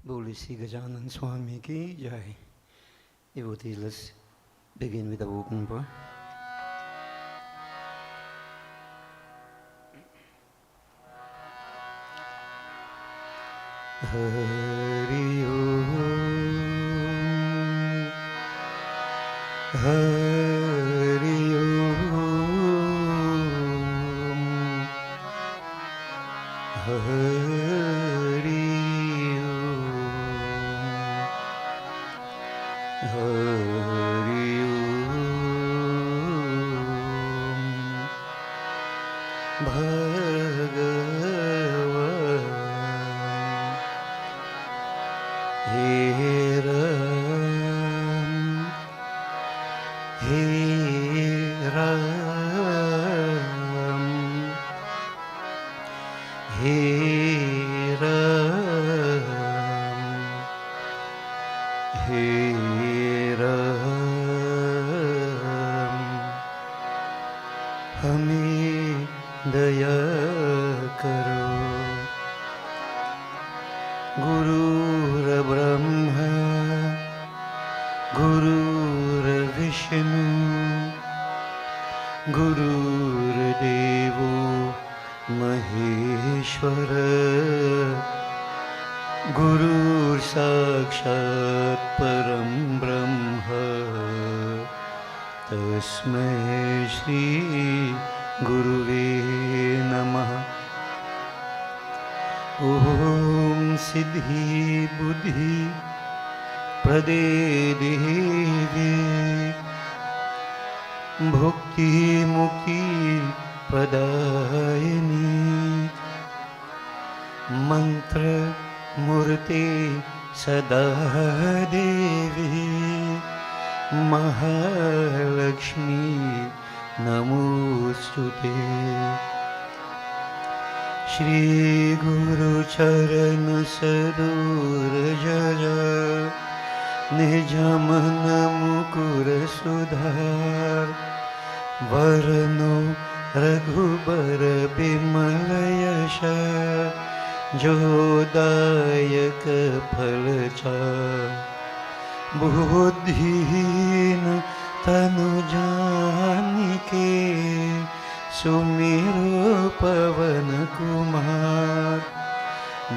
Holy Sri Gajanan Swami ki jai. Devotees, let's begin with the opening prayer. Hari Om, Hari Om, Hari Hari Om Bhagavan He Ram He Ram He Ram He Ram हमें दया करो गुरुर ब्रह्मा गुरुर विष्णु गुरुर्देवो महेश्वर गुरुर् साक्षात् परं ब्रह्म तस्मै श्री गुरुवे नमः। ओम सिद्धि बुद्धि प्रदे देवी भुक्ति मुक्ति प्रदायिनी मंत्र मूर्ते सदा देवी महालक्ष्मी नमोस्तुते। श्री गुरु चरण सरोज जय निज मन मुकुर सुधार वरनो रघुबर बिमल यश जोदायक फल चार बुद्धिहीन तनु जानिके सुमिरो पवन कुमार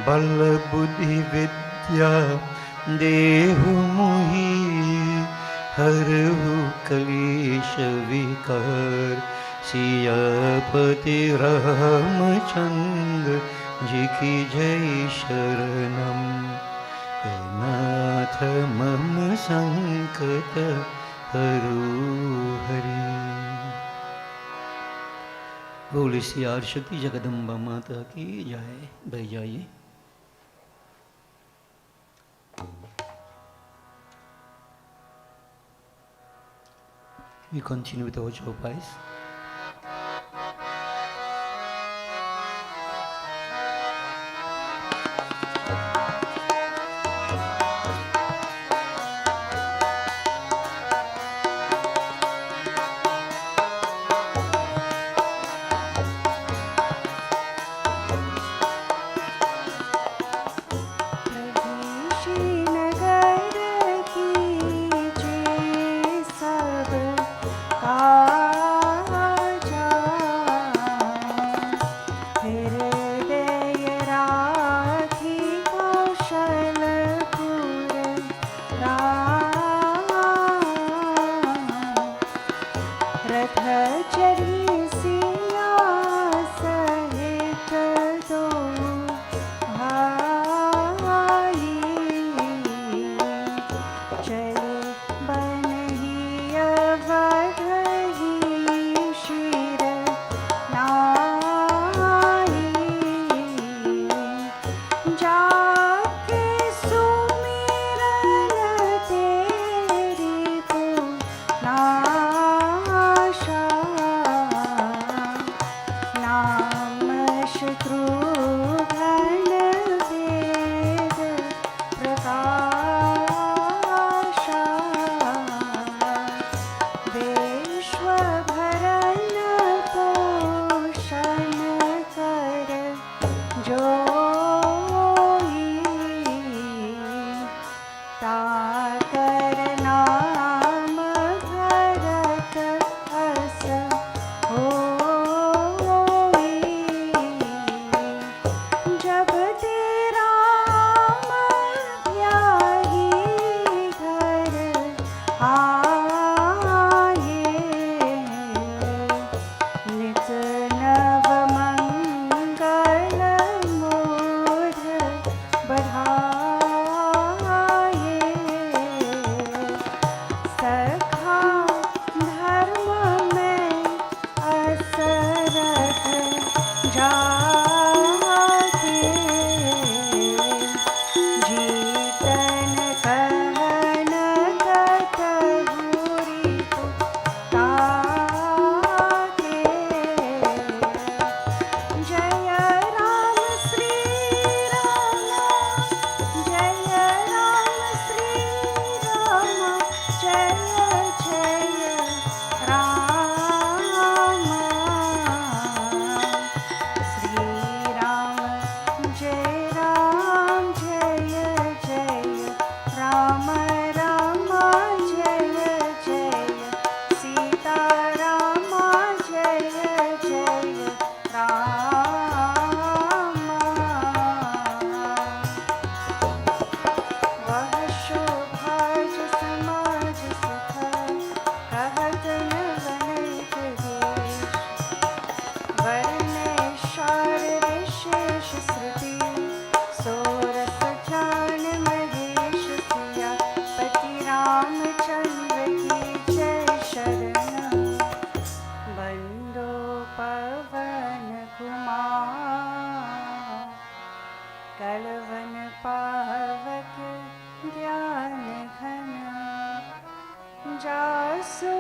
बल बुद्धि विद्या देहु मोहि हरहु कलेश विकार सियापति रामचंद्र जी की जय शरणम नाथ मम संकट हरो हरि। बोले श्री आदिशक्ति जगदम्बा माता की जय। बैठ जाइए। We continue with our chopais. Ah पवन कुमार, कलवन पावक ज्ञान घन, जासु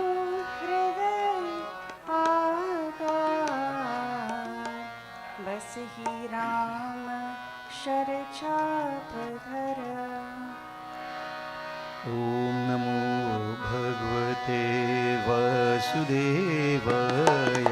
हृदय आधार, बस ही राम शर चाप धर। ओम नमो भगवते वासुदेवाय।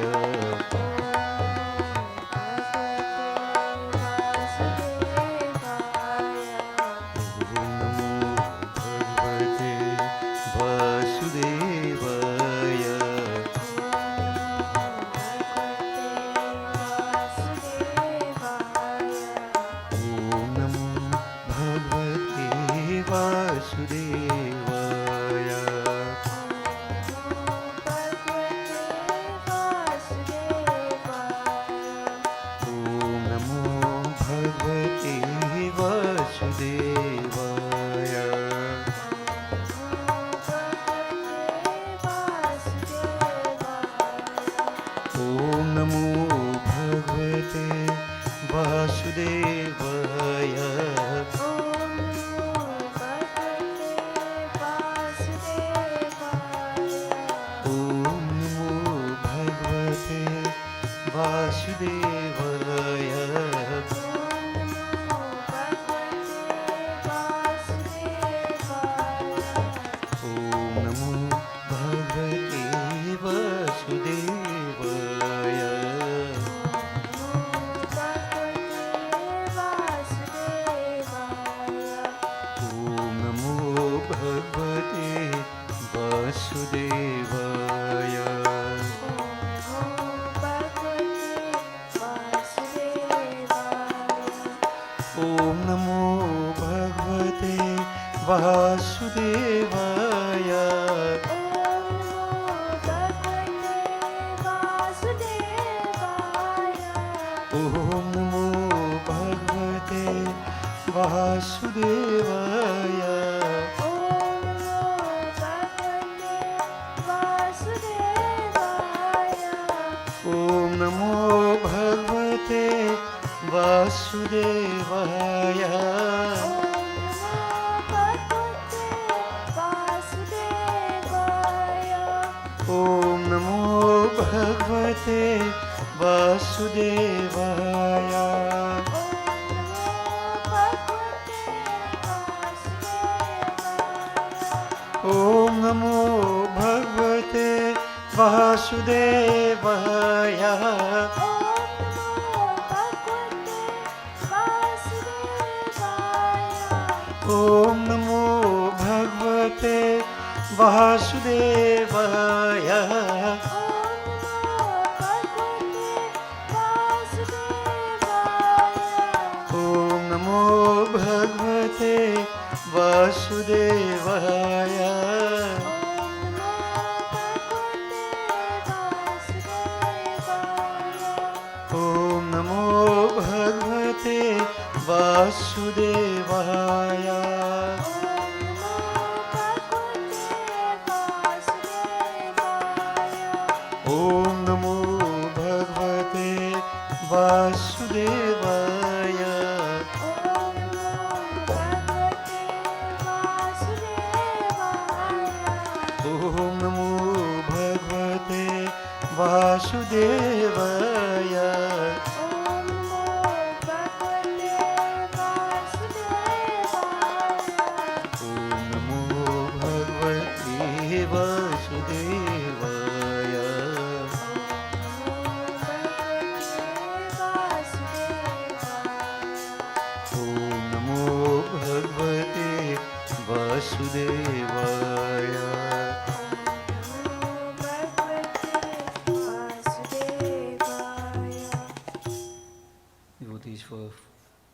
For a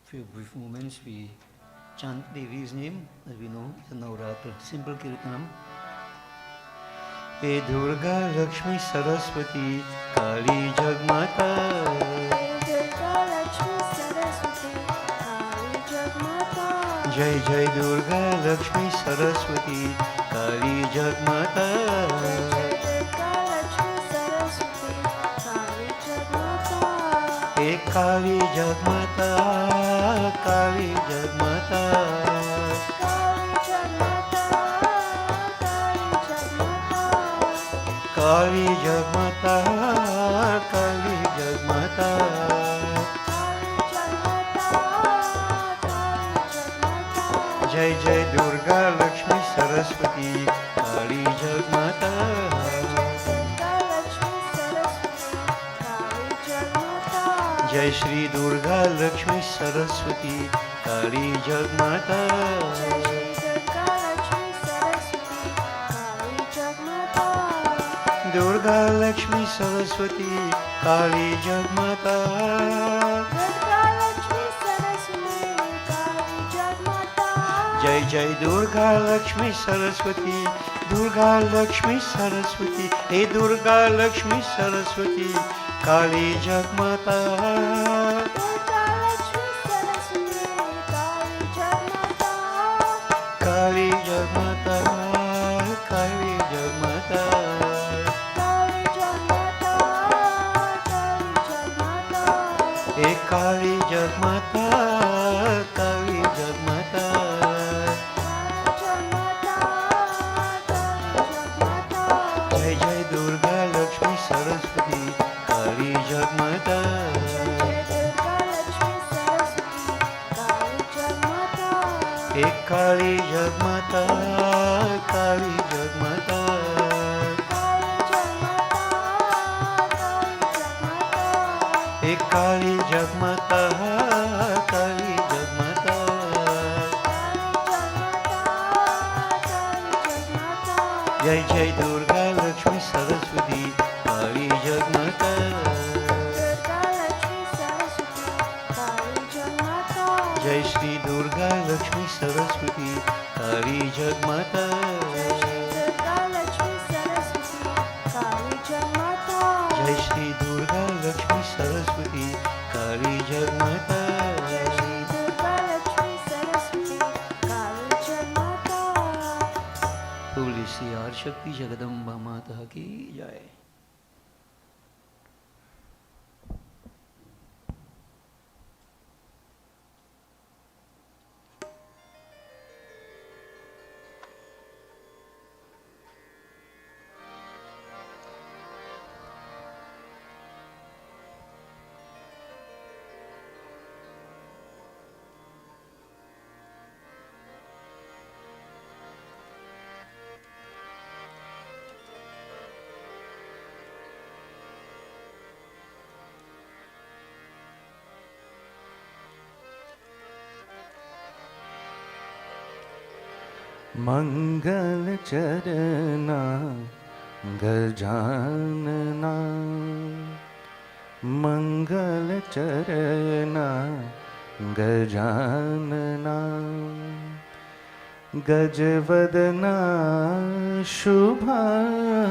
few brief moments, we chant Devi's name, as we know, the Navratra, simple Kirtanam. Hey Durga, Lakshmi, Saraswati, Kali, Jagmata. Hey Durga, Lakshmi, Saraswati, Kali, Jagmata. Jai Jai Durga, Lakshmi, Saraswati, Kali, Jagmata. Jai Durga, Lakshmi, Saraswati, काली जगमाता, काली जगमाता, काली जगमाता, काली जगमाता, जय जय दुर्गा लक्ष्मी सरस्वती काली जगमाता, जय श्री दुर्गा लक्ष्मी सरस्वती काली जगमाता, दुर्गा लक्ष्मी सरस्वती काली जगमाता, जय जय दुर्गा लक्ष्मी सरस्वती, दुर्गा लक्ष्मी सरस्वती, हे दुर्गा लक्ष्मी सरस्वती काली जगमाता, काली जगमाता, काली जगमाता, हे काली जगमाता, काली जगमाता, जय जय दुर्गा लक्ष्मी सरस्वती काली जगमाता, हे काली जगमाता, काली जगमाता, हे काली जगमाता, काली जगमाता, जय जय दुर्गा लक्ष्मी सरस्वती काली जगमाता, जय श्री दुर्गा लक्ष्मी सरस्वती काली जगमाता, जय श्री दुर्गा लक्ष्मी सरस्वती काली जगमाता, तुलसी आर शक्ति जगदम्बा माता की जय। मंगल चरना गजानना, मंगल चरना गजानना, गजवदना शुभानना,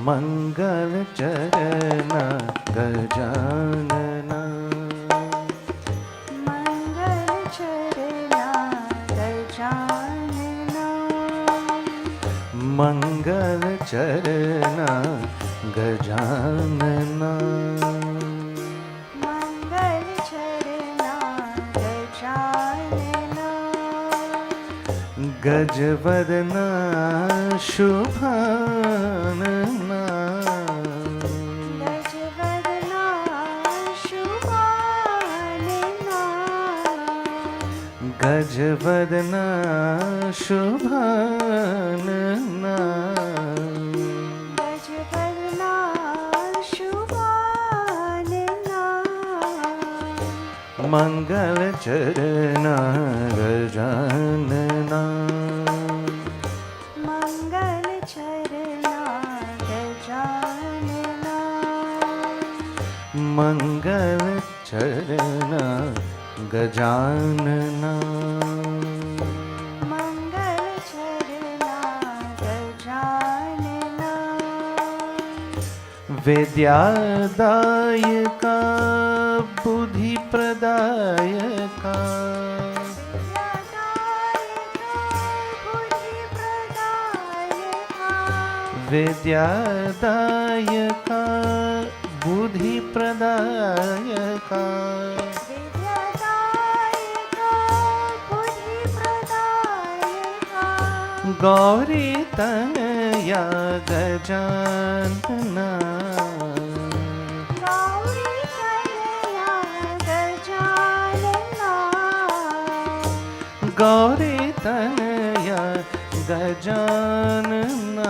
मंगल चरना गजानना, मंगल चरना गजानना, मंगल चरना गजानना, गजवदना शुभानना, गजवदना शुभानना, गजवदना शुभानना, गजवदना शुभानना, मंगल चरना गजानना, मंगल चरना गजानना, मंगल चरना गजानना, मंगल चरना गजानना, विद्यादायका बुद्धि प्रदायका, विद्यादायका बुद्धिप्रदायका विद्यादायका बुद्धिप्रदायका गौरी तनया गजानना गौरी तनया गजानना गौरी तनया गजानना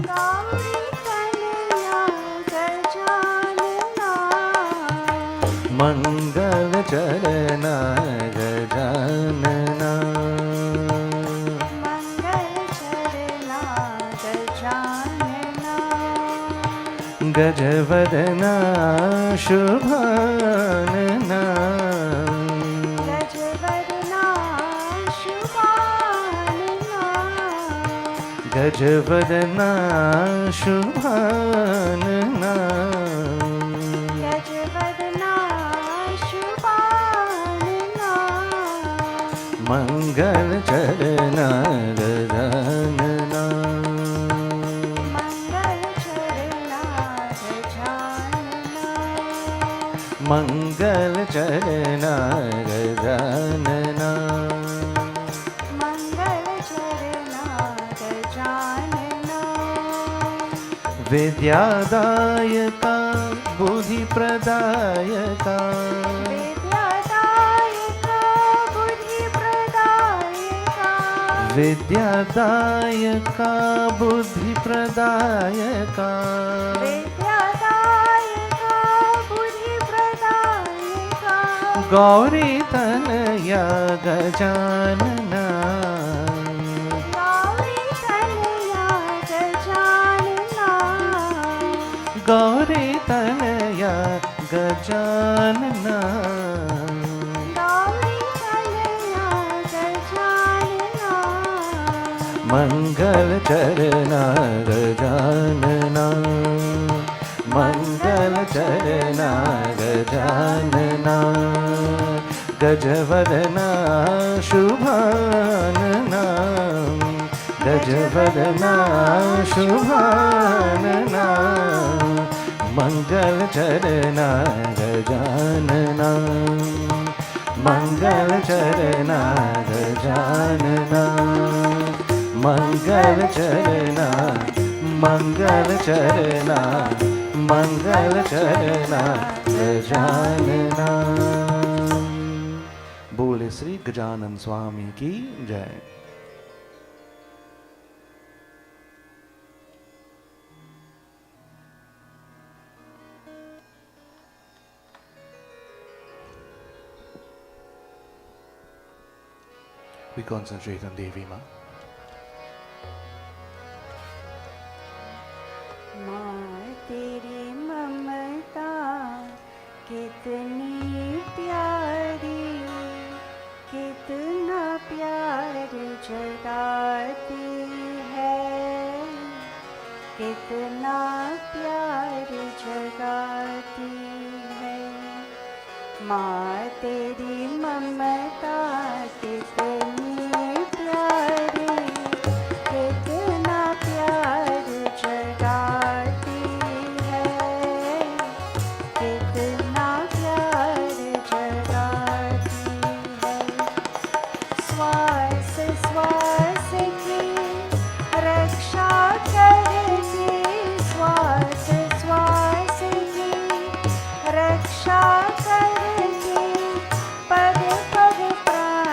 गौरी तनया गजानना मंगल चरणा गजानना मंगल चरणा गजानना गजवदना शुभानना गजवदना शुभानना गजवदना शुभानना गजवदना शुभानना मंगल चरणा गजानना मंगल चरणा गजानना मंगल चरणा गजानना मंगल चरणा गजानना विद्यादायका बुद्धिप्रदायका विद्यादायका बुद्धिप्रदायका विद्यादायका बुद्धिप्रदायका विद्यादायका बुद्धिप्रदायका गौरी तनया गजानना गौरी तनया गजानना गौरी तनया गजानना गौरी तनया गजानना मंगल चरणा गजानना मंगल चरणा गजानना गजवदना शुभानना गजवदना शुभानना मंगल चरणा गजानना मंगल चरणा गजानना मंगल चरणा मंगल चरणा मंगल चरणा गजानना। बोले श्री गजानन स्वामी की जय। We concentrate on Devi Ma. माँ तेरी ममता कितनी प्यारी, कितना प्यार जगाती है, कितना प्यार जगाती है। माँ तेरी ममता कितनी प्यारी, कितना प्यार जगाती है, कितना प्यार जगाती है। श्वास श्वास की रक्षा करती, श्वास श्वास की रक्षा करती, पग पग प्राण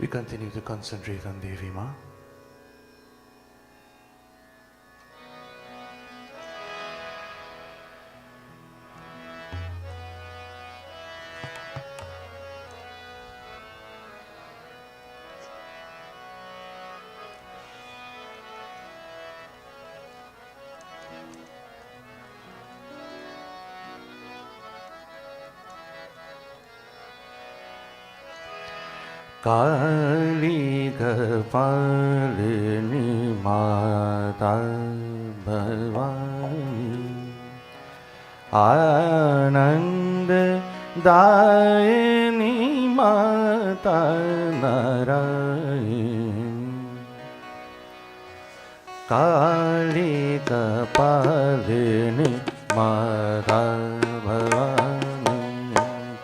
We continue to concentrate on Devi Ma. काली कपालिनी माता भवानी आनंद दायिनी माता नारायणी काली कपालिनी माता भवानी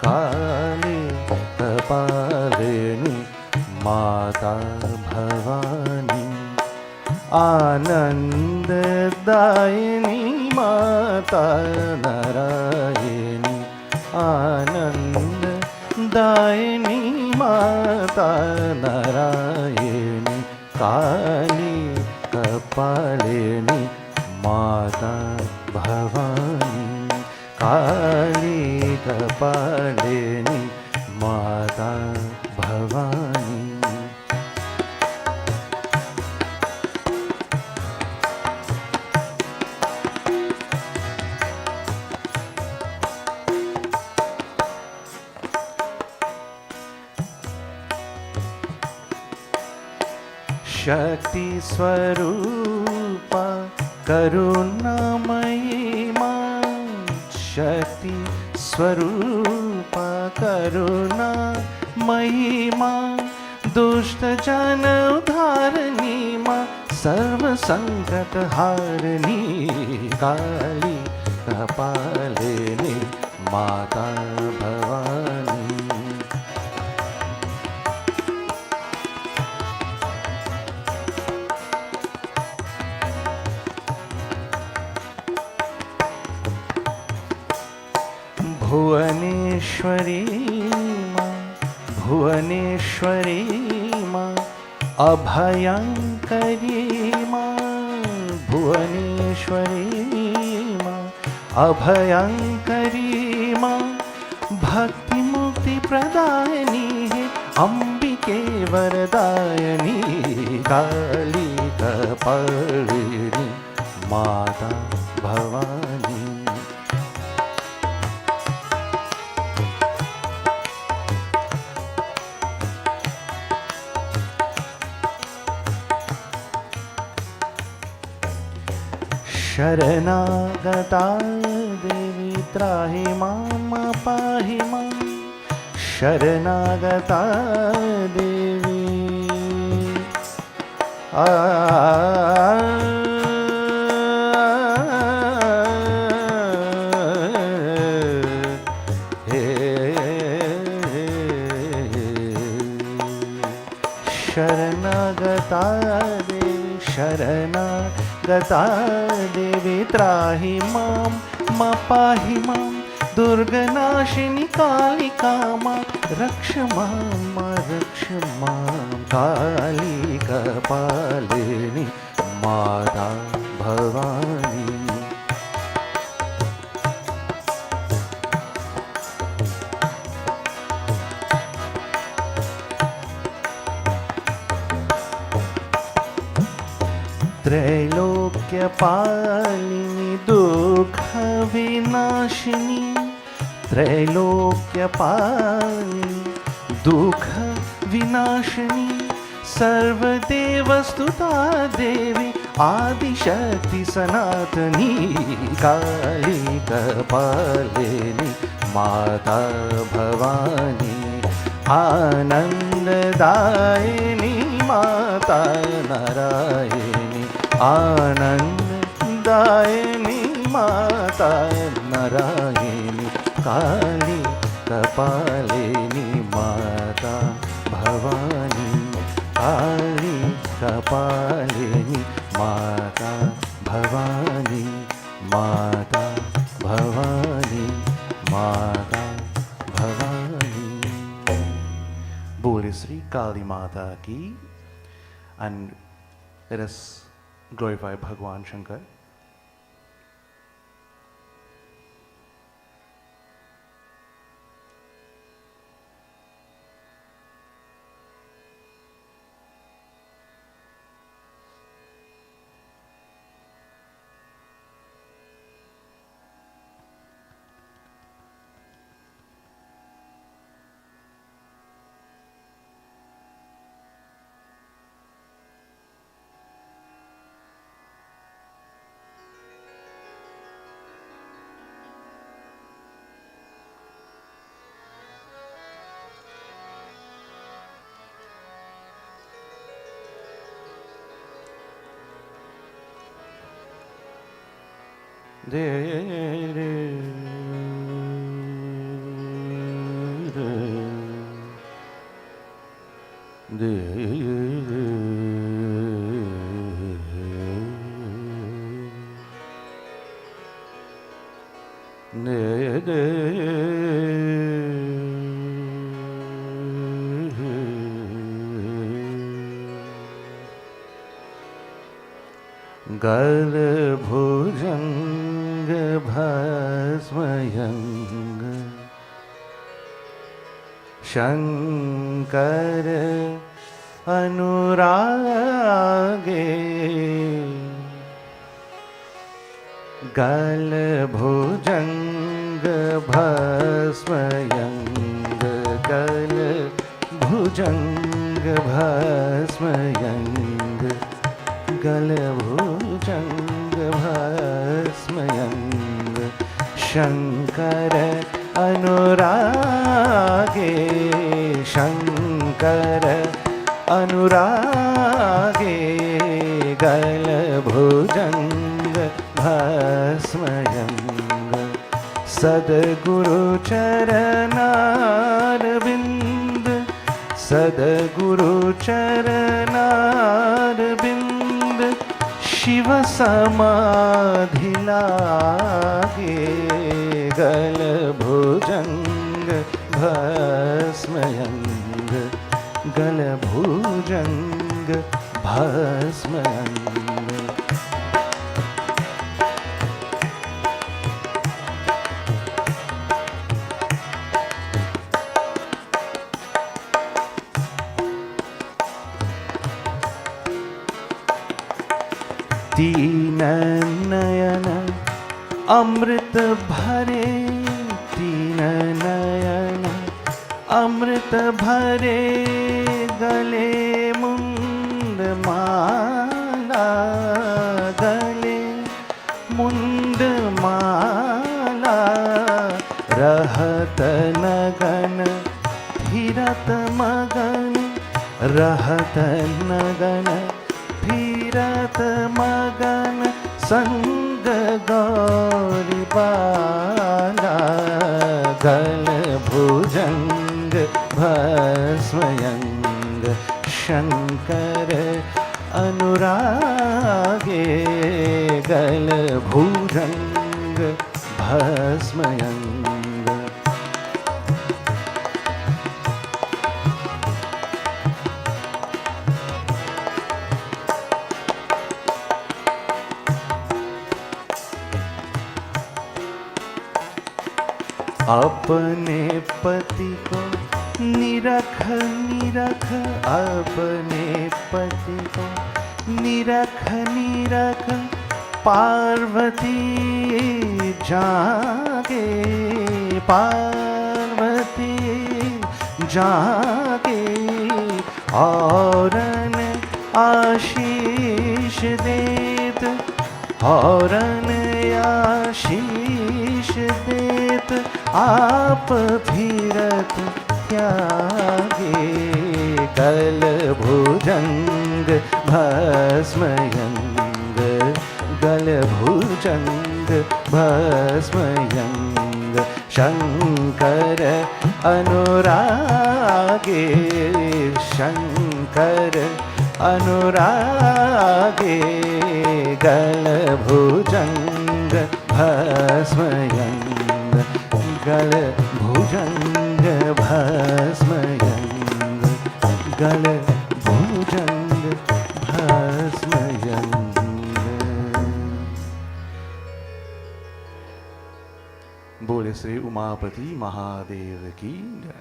काली कपालिनी माता भवानी आनंददायिनी माता नारायणी आनंददायिनी माता नारायणी काली कपालिनी माता भवानी काली कपालिनी माता भवानी शक्ति स्वरूपा करुणामयी मां, शक्ति स्वरूपा करुणामयी मां, दुष्ट जन उद्धारिणी मां, सर्व संकट हारिणी, काली कपालिनी माता भवानी। भुवनेश्वरी मां, भुवनेश्वरी मां, अभयंकरी मां, भुवनेश्वरी मां, अभयंकरी मां, भक्ति मुक्ति प्रदायिनी है अंबिके वरदायिनी, काली कपालिनी माता भवानी। शरणागता देवी त्राहि मां पाहि मां, शरणागता देवी शरणागता देवी शरणागता देवी त्राहि मां पाहि मां, दुर्गनाशिनी कालिका मां, रक्ष मां काली कपालिनी माता भवानी। त्रैलोक्यपालिनी दुःख विनाशिनी, त्रैलोक्यपालिनी दुःख विनाशिनी, सर्वदेवस्तुता देवी आदिशक्ति सनातनी, काली कपालिनी माता भवानी। आनंददायिनी माता नारायणी, आनंददायिनी माता नारायणी, काली कपालिनी माता भवानी, काली कपालिनी माता भवानी, माता भवानी, माता भवानी। बोले श्री काली माता की। And let us glorify Bhagwan Shankar. De re re de de गल भुजंग भस्मयंग शंकर अनुरागे गल भुजंग भस्मयंग गल भुजंग भस्मयंग गलभुजंग भस्मयंग शंकर अनुरागे शंकर अनुरागे गलभुजंग भस्मयंग सद्गुरु चरणारविंद सद्गुरु चरणारविंद शिव समाधि लागे गलभुजंग भस्मयंग गलभुजंग भस्मयंग तीन नयन अमृत भरे तीन नयन अमृत भरे गले मुंद माला गले मुंद माला रहत नगन फिरत मगन रहत नगन फिरत मगन संग गौरी बाला गलभुजंग भस्मयंग शंकर अनुरागे गलभुजंग भस्मयंग अपने पति को निरख निरख अपने पति को निरख निरख पार्वती जागे पार्वती जागे औरन आशीष देत औरन आशीष देत आप फिरत त्यागे गलभुजंग भस्मयंग गलभुजंग भस्मयंग शंकर अनुरागे शंकर अनुरागे गलभुजंग भस्मयंग गलभुजंग भस्मयंग गलभुजंग भस्मयंग बोले श्री उमापति महादेव की जय।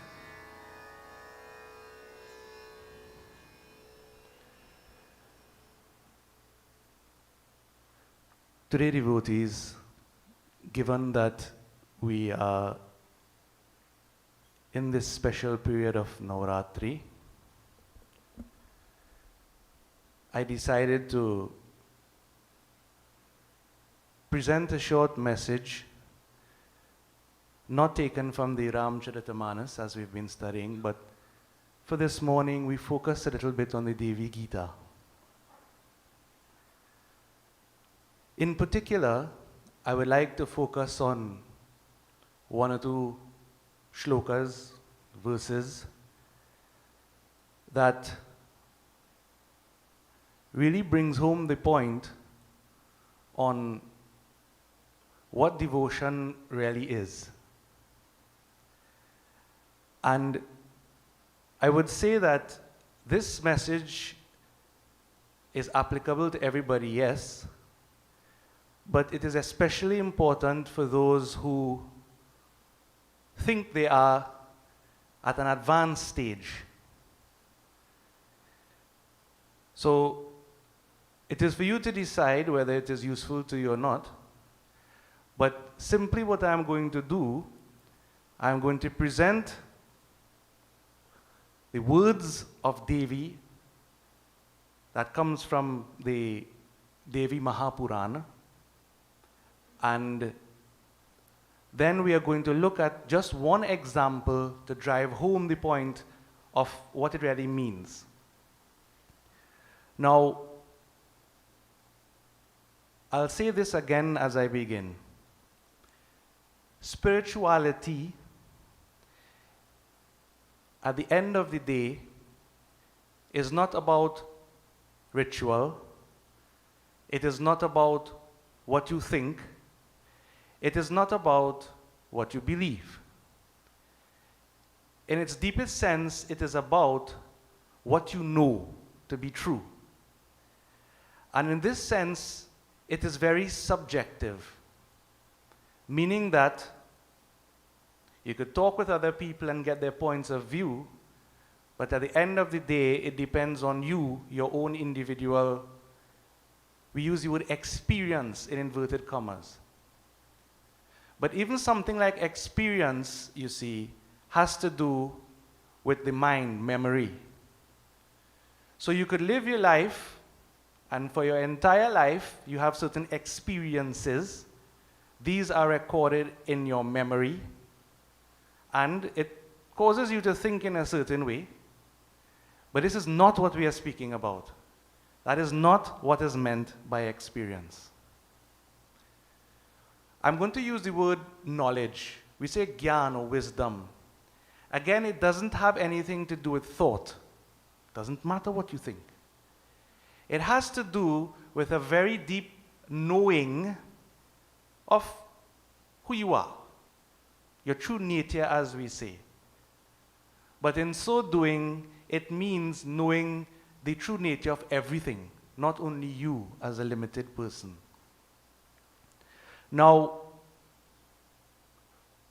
Today, devotees, given that we are in this special period of Navaratri, I decided to present a short message not taken from the Ramcharitamanas as we've been studying, but for this morning we focus a little bit on the Devi Gita. In particular, I would like to focus on one or two shlokas, verses, that really brings home the point on what devotion really is. And I would say that this message is applicable to everybody, yes, but it is especially important for those who think they are at an advanced stage. So it is for you to decide whether it is useful to you or not. But simply what I am going to do, I am going to present the words of Devi that comes from the Devi Mahapurana. And then we are going to look at just one example to drive home the point of what it really means. Now, I'll say this again as I begin. Spirituality, at the end of the day, is not about ritual. It is not about what you think. It is not about what you believe. In its deepest sense, it is about what you know to be true. And in this sense, it is very subjective, meaning that you could talk with other people and get their points of view, but at the end of the day, it depends on you, your own individual, we use the word experience in inverted commas. But even something like experience, you see, has to do with the mind, memory. So you could live your life, and for your entire life, you have certain experiences. These are recorded in your memory, and it causes you to think in a certain way. But this is not what we are speaking about. That is not what is meant by experience. I'm going to use the word knowledge. We say gyan or wisdom. Again, it doesn't have anything to do with thought. Doesn't matter what you think. It has to do with a very deep knowing of who you are, your true nature, as we say. But in so doing, it means knowing the true nature of everything, not only you as a limited person. Now,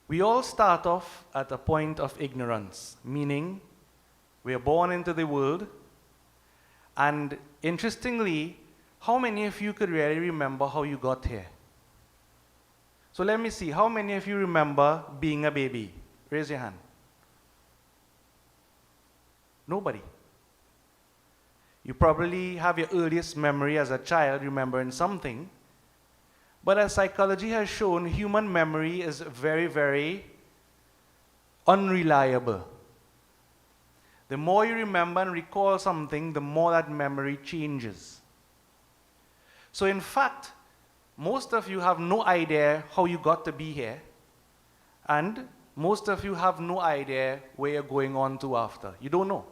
we all start off at a point of ignorance, meaning we are born into the world, and interestingly, how many of you could really remember how you got here? So let me see, how many of you remember being a baby? Raise your hand. Nobody. You probably have your earliest memory as a child remembering something, but as psychology has shown, human memory is very, very unreliable. The more you remember and recall something, the more that memory changes. So in fact, most of you have no idea how you got to be here, and most of you have no idea where you're going on to after. You don't know.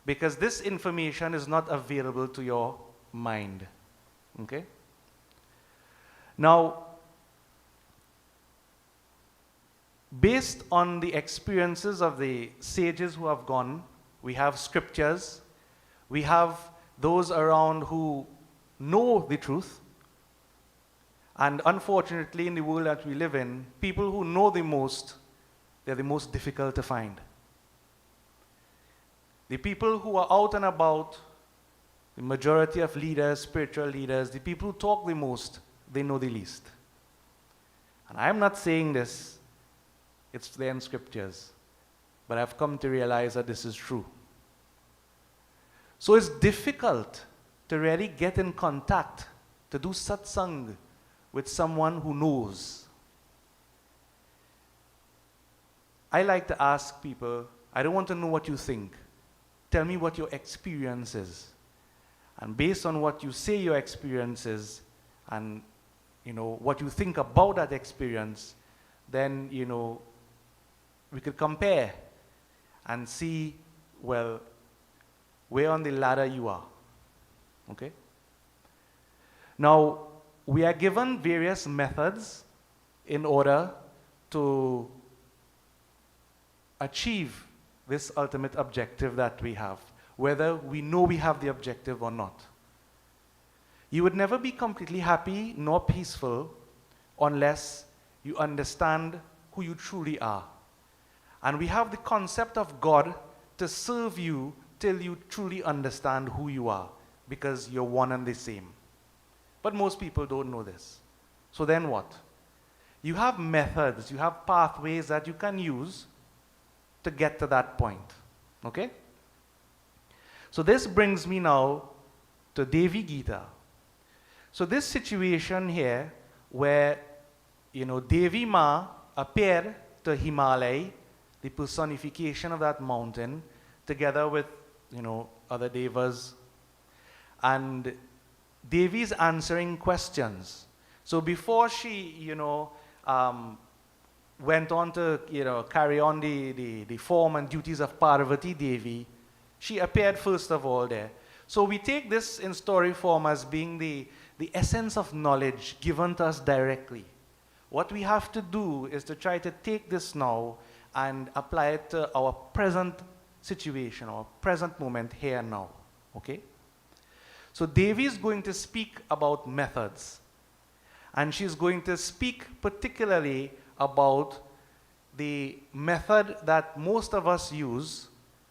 Because this information is not available to your mind. Okay? Now, based on the experiences of the sages who have gone, we have scriptures, we have those around who know the truth, and unfortunately in the world that we live in, people who know the most, they're the most difficult to find. The people who are out and about, the majority of leaders, spiritual leaders, the people who talk the most, they know the least. And I'm not saying this, it's there in scriptures, but I've come to realize that this is true. So it's difficult to really get in contact, to do satsang with someone who knows. I like to ask people, I don't want to know what you think. Tell me what your experience is. And based on what you say your experience is, and what you think about that experience, then we could compare and see, well, where on the ladder you are. Okay? Now, we are given various methods in order to achieve this ultimate objective that we have, whether we know we have the objective or not. You would never be completely happy nor peaceful unless you understand who you truly are. And we have the concept of God to serve you till you truly understand who you are, because you're one and the same. But most people don't know this. So then what? You have methods, you have pathways that you can use to get to that point. Okay? So this brings me now to Devi Gita. So this situation here, where, Devi Ma appeared to Himalaya, the personification of that mountain, together with, other devas, and Devi's answering questions. So before she, went on to, carry on the form and duties of Parvati Devi, she appeared first of all there. So we take this in story form as being the essence of knowledge given to us directly. What we have to do is to try to take this now and apply it to our present situation, our present moment here and now. Okay? So Devi is going to speak about methods. And she's going to speak particularly about the method that most of us use,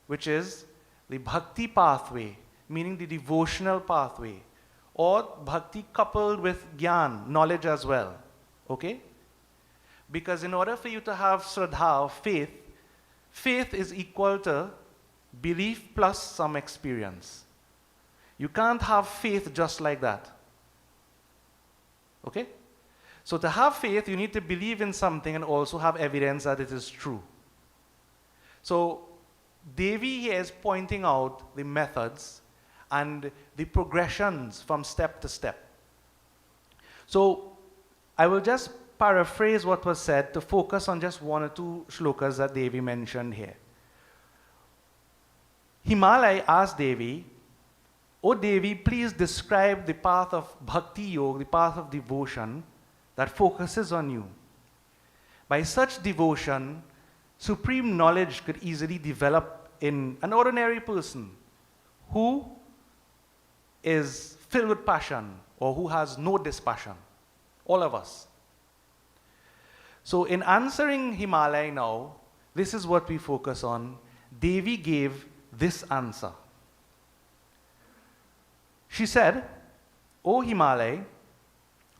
which is the bhakti pathway, meaning the devotional pathway, or bhakti coupled with gyan, knowledge as well. Okay? Because in order for you to have shraddha, or faith, faith is equal to belief plus some experience. You can't have faith just like that. Okay? So to have faith, you need to believe in something and also have evidence that it is true. So Devi here is pointing out the methods and the progressions from step to step. So I will just paraphrase what was said to focus on just one or two shlokas that Devi mentioned here. Himalaya asked Devi, "O Devi, please describe the path of Bhakti Yoga, the path of devotion that focuses on you. By such devotion, supreme knowledge could easily develop in an ordinary person who is filled with passion or who has no dispassion. All of us." So in answering Himalaya now, this is what we focus on. Devi gave this answer. She said, "O Himalaya,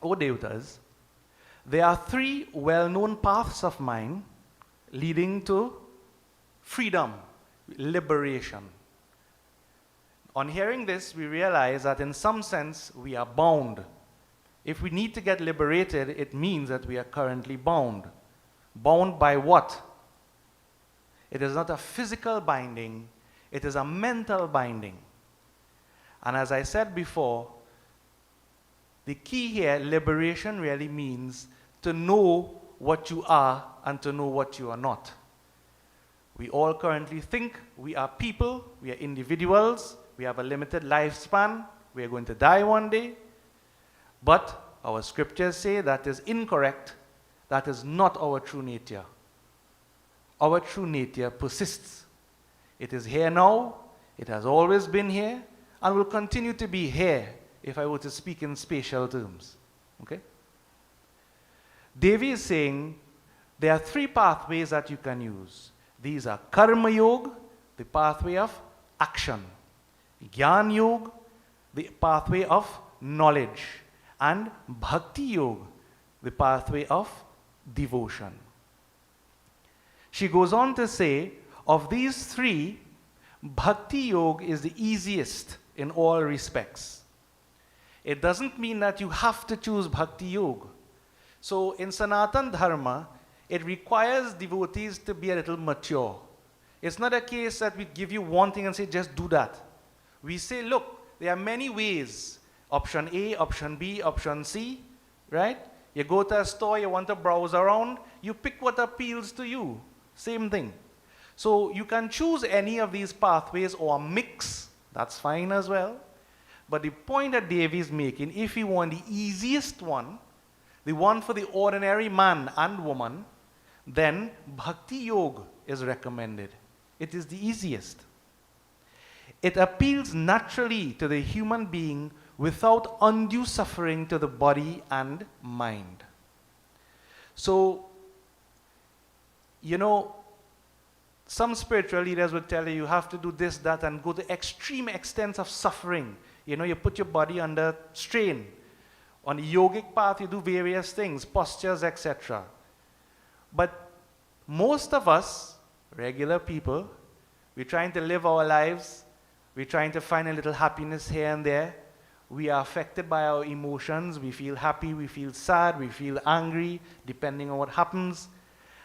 O Devatas, there are three well-known paths of mine leading to freedom, liberation." On hearing this, we realize that in some sense we are bound. If we need to get liberated, it means that we are currently bound. Bound by what? It is not a physical binding, it is a mental binding. And as I said before, the key here, liberation, really means to know what you are and to know what you are not. We all currently think we are people, we are individuals, we have a limited lifespan, we are going to die one day. But our scriptures say that is incorrect, that is not our true nature. Our true nature persists. It is here now, it has always been here, and will continue to be here if I were to speak in spatial terms. Okay? Devi is saying there are three pathways that you can use. These are Karma Yoga, the pathway of action, Gyan Yoga, the pathway of knowledge, and Bhakti Yoga, the pathway of devotion. She goes on to say, of these three, Bhakti Yoga is the easiest in all respects. It doesn't mean that you have to choose Bhakti Yoga. So in Sanatan Dharma, it requires devotees to be a little mature. It's not a case that we give you one thing and say, just do that. We say, look, there are many ways. Option A, option B, option C, right? You go to a store, you want to browse around, you pick what appeals to you. Same thing. So you can choose any of these pathways or mix, that's fine as well. But the point that Devi is making, if you want the easiest one, the one for the ordinary man and woman, then Bhakti Yoga is recommended. It is the easiest. It appeals naturally to the human being without undue suffering to the body and mind. So, some spiritual leaders would tell you have to do this, that, and go to extreme extents of suffering. You put your body under strain. On the yogic path, you do various things, postures, etc. But most of us, regular people, we're trying to live our lives, we're trying to find a little happiness here and there. We are affected by our emotions. We feel happy, we feel sad, we feel angry, depending on what happens.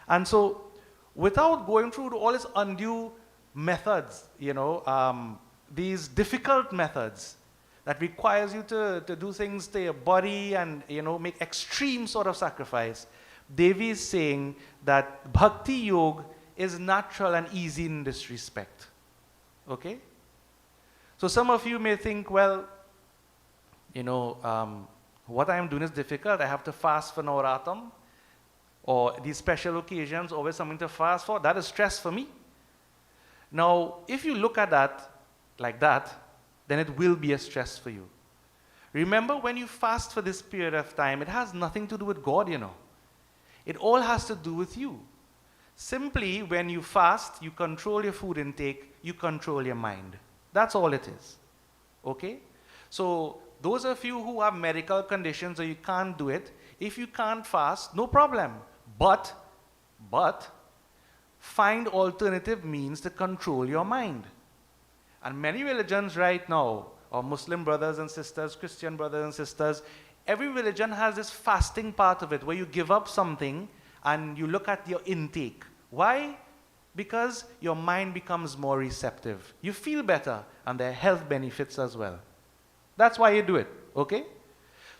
And so, without going through all these undue methods, these difficult methods that requires you to do things to your body and, make extreme sort of sacrifice, Devi is saying that Bhakti Yoga is natural and easy in this respect. Okay? So some of you may think, well, what I am doing is difficult. I have to fast for Navaratam, or these special occasions, always something to fast for. That is stress for me. Now, if you look at that like that, then it will be a stress for you. Remember, when you fast for this period of time, it has nothing to do with God, It all has to do with you. Simply, when you fast, you control your food intake, you control your mind. That's all it is. Okay? So, those of you who have medical conditions or you can't do it, if you can't fast, no problem. But, find alternative means to control your mind. And many religions right now, or Muslim brothers and sisters, Christian brothers and sisters, every religion has this fasting part of it where you give up something and you look at your intake. Why? Because your mind becomes more receptive. You feel better, and there are health benefits as well. That's why you do it, okay?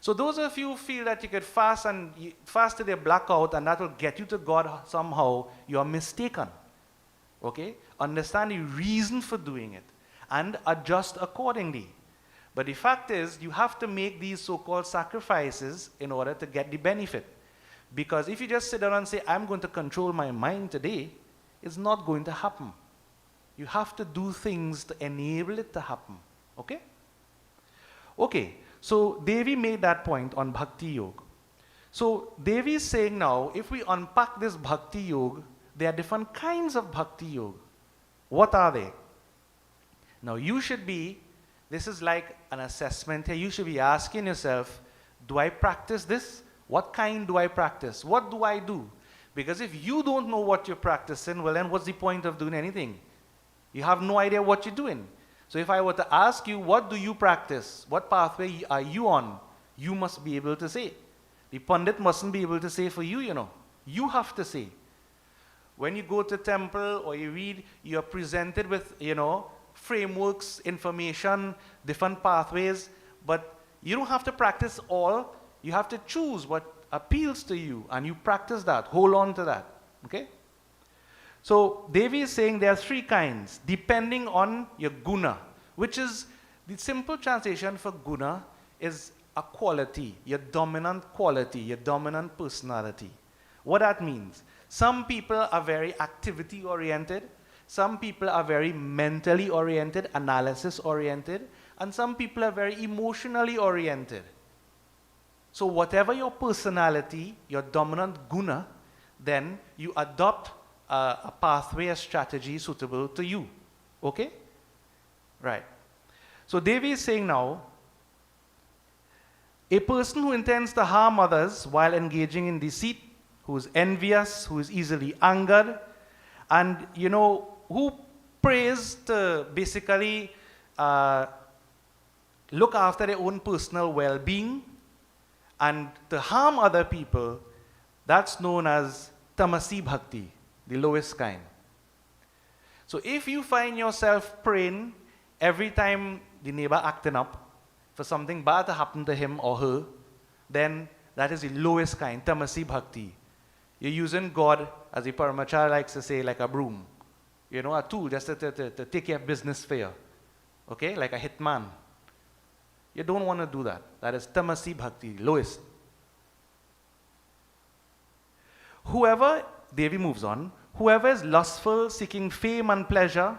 So those of you who feel that you could fast and fast till you black out and that will get you to God somehow, you are mistaken, okay? Understand the reason for doing it and adjust accordingly. But the fact is, you have to make these so-called sacrifices in order to get the benefit. Because if you just sit down and say, I'm going to control my mind today, it's not going to happen. You have to do things to enable it to happen. Okay? Okay, so Devi made that point on Bhakti Yoga. So Devi is saying now, if we unpack this Bhakti Yoga, there are different kinds of Bhakti Yoga. What are they? Now you should be, this is like an assessment here, you should be asking yourself, do I practice this? What kind do I practice? What do I do? Because if you don't know what you're practicing, well then what's the point of doing anything? You have no idea what you're doing. So if I were to ask you, what do you practice? What pathway are you on? You must be able to say. The Pandit mustn't be able to say for you, You have to say. When you go to temple or you read, you're presented with, frameworks, information, different pathways, but you don't have to practice all. You have to choose what appeals to you, and you practice that. Hold on to that. Okay? So Devi is saying there are three kinds, depending on your guna, which is the simple translation for guna is a quality, your dominant quality, your dominant personality. What that means? Some people are very activity oriented, some people are very mentally oriented, analysis oriented, and some people are very emotionally oriented. So whatever your personality, your dominant guna, then you adopt a pathway, a strategy suitable to you. Okay? Right. So Devi is saying now, a person who intends to harm others while engaging in deceit, who is envious, who is easily angered, and who prays to basically look after their own personal well-being and to harm other people, that's known as Tamasi Bhakti, the lowest kind. So if you find yourself praying every time the neighbor acting up for something bad to happen to him or her, then that is the lowest kind, Tamasi Bhakti. You're using God, as the Paramacharya likes to say, like a broom. A tool just to take care of business for you. Okay? Like a hitman. You don't want to do that. That is Tamasi Bhakti, lowest. Whoever, Devi moves on, whoever is lustful, seeking fame and pleasure,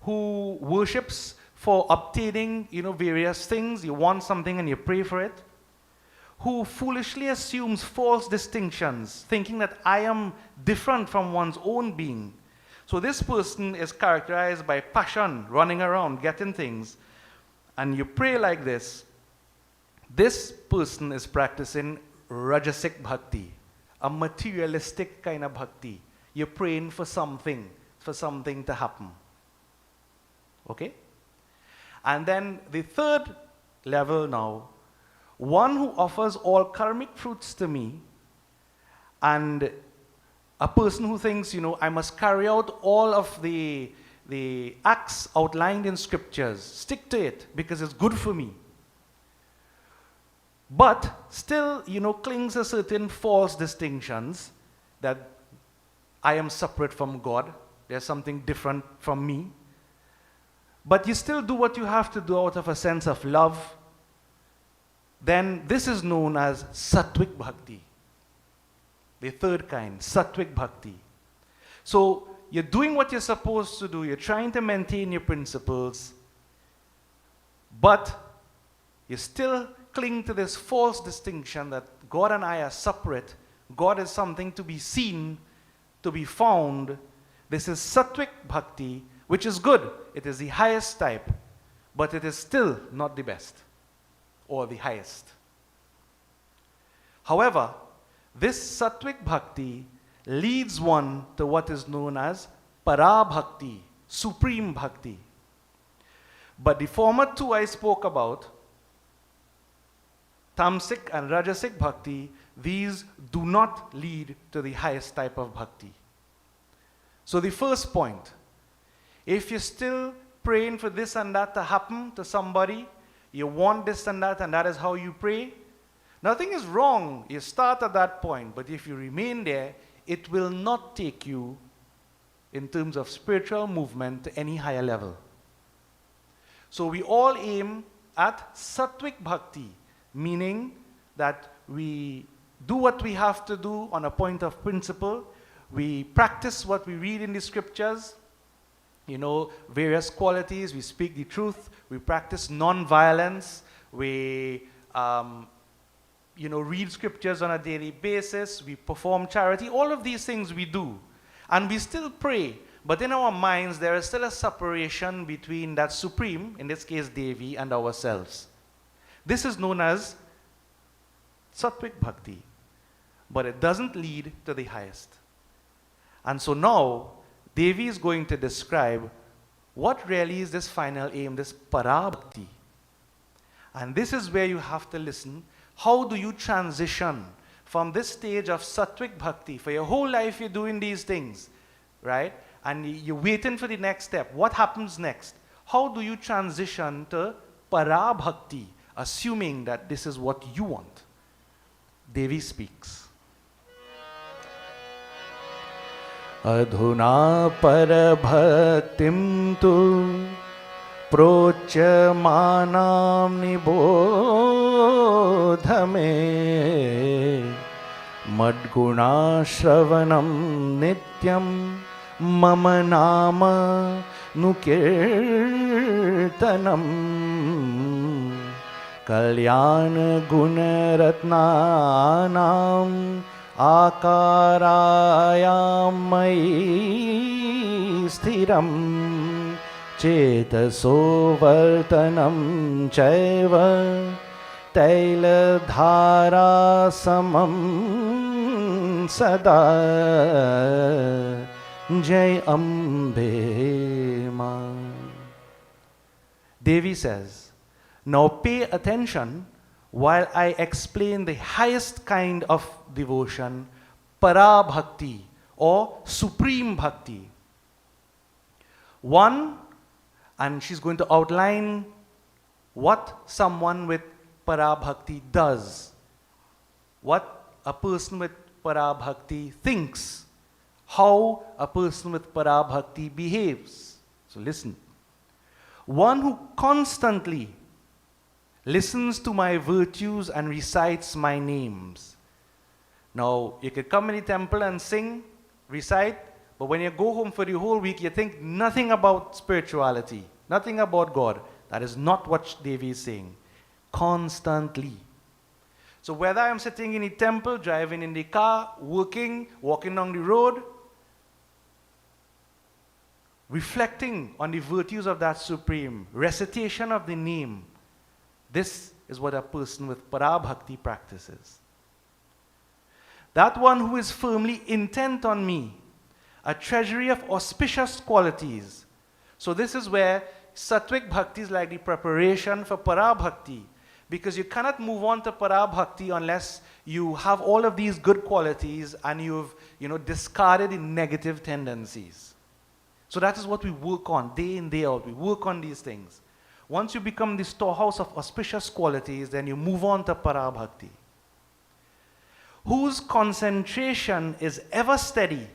who worships for obtaining, various things, you want something and you pray for it, who foolishly assumes false distinctions, thinking that I am different from one's own being. So this person is characterized by passion, running around, getting things, and you pray like this. This person is practicing Rajasic Bhakti, a materialistic kind of bhakti. You're praying for something to happen. Okay? And then the third level now, one who offers all karmic fruits to me, and a person who thinks, I must carry out all of the acts outlined in scriptures, stick to it because it's good for me. But still, clings to certain false distinctions that I am separate from God. There's something different from me. But you still do what you have to do out of a sense of love. Then this is known as Satwik Bhakti. The third kind, Satwik Bhakti. So you're doing what you're supposed to do. You're trying to maintain your principles. But you still cling to this false distinction that God and I are separate. God is something to be seen, to be found. This is Satwik Bhakti, which is good. It is the highest type, but it is still not the best or the highest. However, this Satwik Bhakti leads one to what is known as Para Bhakti, Supreme Bhakti. But the former two I spoke about, Tamasic and Rajasic Bhakti, these do not lead to the highest type of Bhakti. So the first point, if you're still praying for this and that to happen to somebody, you want this and that is how you pray, nothing is wrong. You start at that point, but if you remain there, it will not take you in terms of spiritual movement to any higher level. So we all aim at Satwik Bhakti, meaning that we do what we have to do on a point of principle. We practice what we read in the scriptures, various qualities. We speak the truth. We practice non-violence. We, read scriptures on a daily basis. We perform charity. All of these things we do. And we still pray. But in our minds, there is still a separation between that supreme, in this case Devi, and ourselves. This is known as Satwik Bhakti. But it doesn't lead to the highest. And so now, Devi is going to describe what really is this final aim, this Para Bhakti. And this is where you have to listen. How do you transition from this stage of Satwik Bhakti? For your whole life you're doing these things, right? And you're waiting for the next step. What happens next? How do you transition to Para Bhakti, assuming that this is what you want? Devi speaks. Adhuna parabhaktim tu prochamanam nibodhame madguna shravanam nityam mama nama nukirtanam kalyana gunaratnanam आकारायां मयि स्थिरं चेतसो वर्तनं चैव तैलधारा समं सदा जय अम्बे मां. Devi says, now pay attention while I explain the highest kind of devotion, Para Bhakti or Supreme Bhakti. One, and she's going to outline what someone with Para Bhakti does, what a person with Para Bhakti thinks, how a person with Para Bhakti behaves. So listen. One who constantly listens to my virtues and recites my names. Now, you could come in the temple and sing, recite, but when you go home for the whole week, you think nothing about spirituality, nothing about God. That is not what Devi is saying. Constantly. So whether I'm sitting in the temple, driving in the car, working, walking down the road, reflecting on the virtues of that Supreme, recitation of the name, this is what a person with Para Bhakti practices. That one who is firmly intent on me, a treasury of auspicious qualities. So this is where Satwik Bhakti is like the preparation for Para Bhakti. Because you cannot move on to para bhakti unless you have all of these good qualities and you've, discarded the negative tendencies. So that is what we work on day in, day out. We work on these things. Once you become the storehouse of auspicious qualities, then you move on to para bhakti. Whose concentration is ever steady,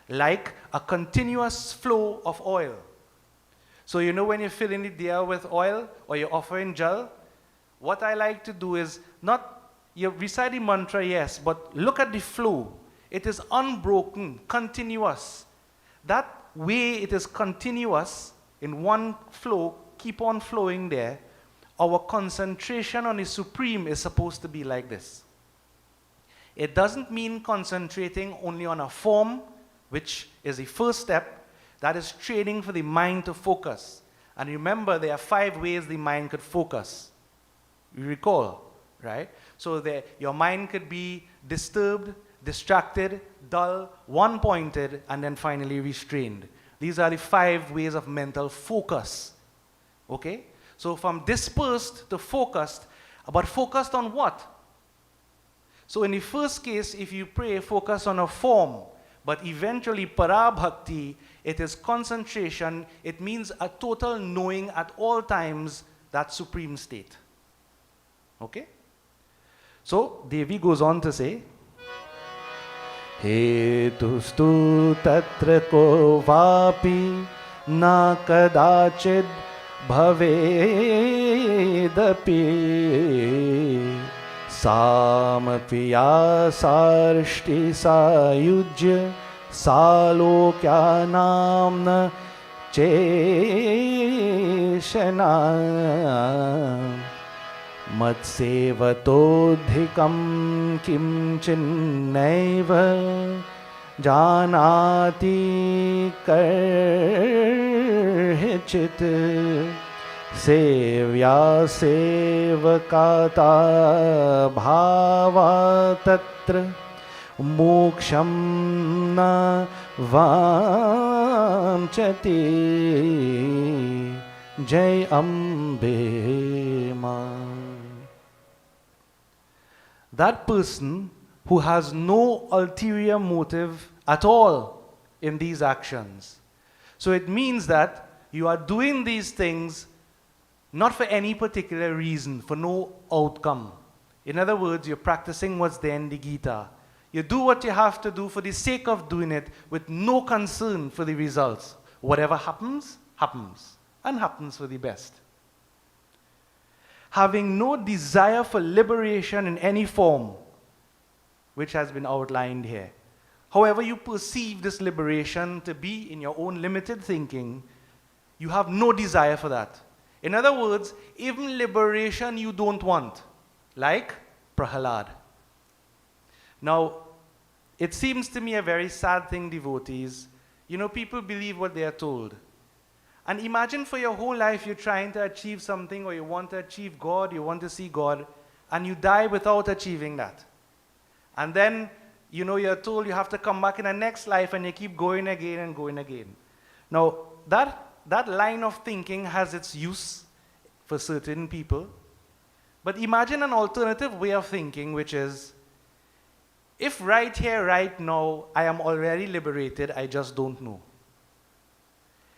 like a continuous flow of oil. So when you're filling the diya with oil or you're offering jal, what I like to do is you recite the mantra, yes, but look at the flow. It is unbroken, continuous. That way it is continuous in one flow, keep on flowing there. Our concentration on the Supreme is supposed to be like this. It doesn't mean concentrating only on a form, which is the first step. That is training for the mind to focus. And remember, there are 5 ways the mind could focus. You recall, right? So your mind could be disturbed, distracted, dull, one-pointed, and then finally restrained. These are the 5 ways of mental focus. Okay? So from dispersed to focused, but focused on what? So in the first case, if you pray, focus on a form, but eventually para bhakti, it is concentration. It means a total knowing at all times that supreme state. Okay? So Devi goes on to say, Hetustu tatra ko vapi na kadachid bhavedapi Samapya sarshti sayujya salokya namna cheshana Matsevatodhikam kimchinnaiva janati karhichit Sevya sevakata bhava tatra moksham na vamchati Jai Ambe Ma. That person who has no ulterior motive at all in these actions. So it means that you are doing these things not for any particular reason, for no outcome. In other words, you're practicing what's there in the Gita. You do what you have to do for the sake of doing it with no concern for the results. Whatever happens, happens, and happens for the best. Having no desire for liberation in any form, which has been outlined here. However you perceive this liberation to be in your own limited thinking, you have no desire for that. In other words, even liberation you don't want, like Prahalad. Now, it seems to me a very sad thing, devotees. People believe what they are told. And imagine for your whole life you're trying to achieve something, or you want to achieve God, you want to see God, and you die without achieving that. And then, you're told you have to come back in the next life, and you keep going again and going again. Now, that line of thinking has its use for certain people. But imagine an alternative way of thinking, which is, if right here, right now, I am already liberated, I just don't know.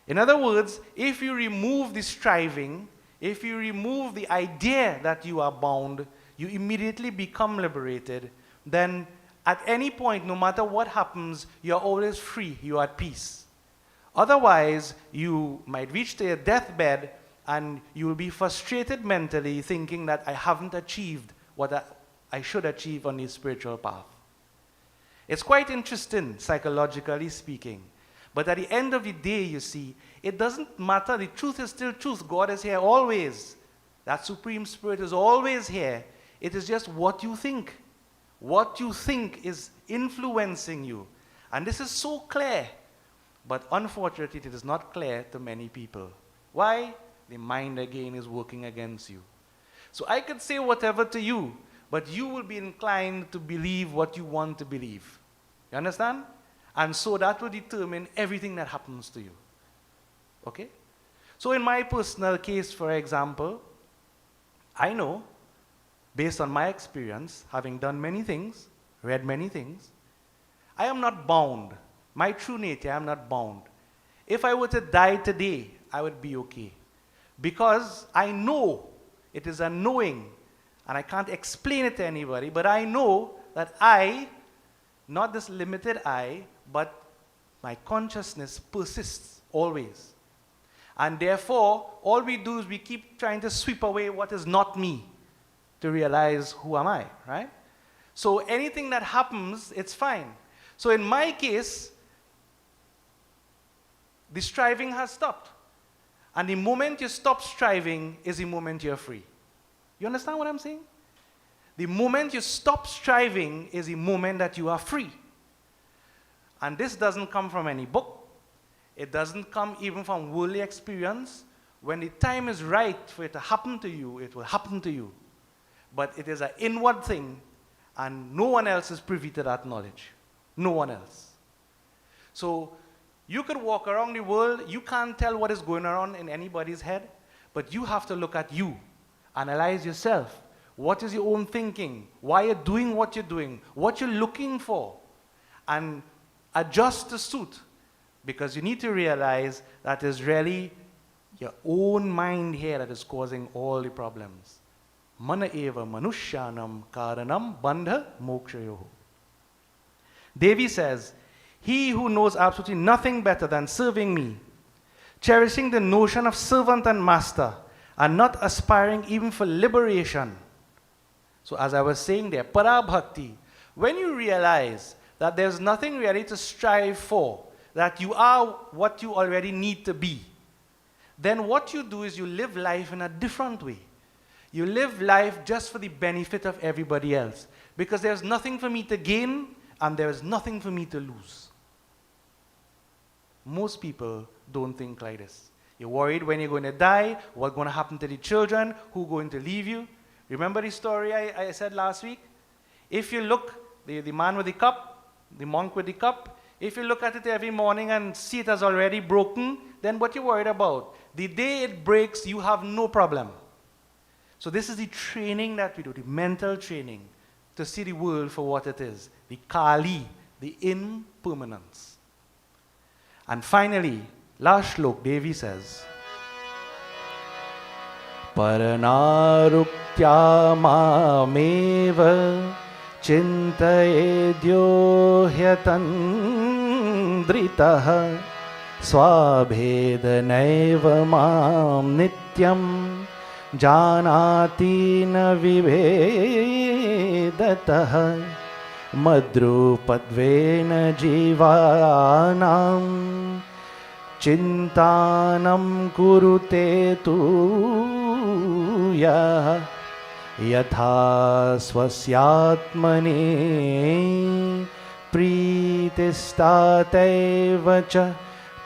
In other words, if you remove the striving, if you remove the idea that you are bound, you immediately become liberated, then at any point, no matter what happens, you're always free, you're at peace. Otherwise, you might reach to your deathbed and you will be frustrated mentally thinking that I haven't achieved what I should achieve on the spiritual path. It's quite interesting, psychologically speaking. But at the end of the day, you see, it doesn't matter. The truth is still truth. God is here always. That Supreme Spirit is always here. It is just what you think. What you think is influencing you. And this is so clear. But unfortunately, it is not clear to many people. Why? The mind again is working against you. So I could say whatever to you, but you will be inclined to believe what you want to believe. You understand? And so that will determine everything that happens to you. Okay? So in my personal case, for example, I know based on my experience, having done many things, read many things, I am not bound. My true nature, I am not bound. If I were to die today, I would be okay. Because I know, it is a knowing, and I can't explain it to anybody, but I know that I, not this limited I, but my consciousness persists always. And therefore, all we do is we keep trying to sweep away what is not me to realize who am I, right? So anything that happens, it's fine. So in my case, the striving has stopped. And the moment you stop striving is the moment you're free. You understand what I'm saying? The moment you stop striving is the moment that you are free. And this doesn't come from any book. It doesn't come even from worldly experience. When the time is right for it to happen to you, it will happen to you. But it is an inward thing, and no one else is privy to that knowledge. No one else. So you could walk around the world, you can't tell what is going on in anybody's head, but you have to look at you, analyze yourself. What is your own thinking? Why you're doing what you're doing? What you're looking for? And adjust to suit. Because you need to realize that it's really your own mind here that is causing all the problems. Mana eva manushyanam karanam bandha mokshayoho. Devi says, he who knows absolutely nothing better than serving me, cherishing the notion of servant and master, and not aspiring even for liberation. So as I was saying there, para bhakti, when you realize that there's nothing really to strive for, that you are what you already need to be, then what you do is you live life in a different way. You live life just for the benefit of everybody else. Because there's nothing for me to gain and there is nothing for me to lose. Most people don't think like this. You're worried when you're going to die, what's going to happen to the children, who's going to leave you. Remember the story I said last week? If you look, the man with the cup, the monk with the cup, if you look at it every morning and see it as already broken, then what you're worried about? The day it breaks, you have no problem. So this is the training that we do, the mental training, to see the world for what it is, the Kali, the impermanence. And finally, last shlok, Devi says, Paranaruktya mameva chintayedyo hyatandritaha swabhedanaiva mam nityam janati na vivedataha madrupadvena jivanam chintanam kurute tu yatha swasyatmane pritistateva cha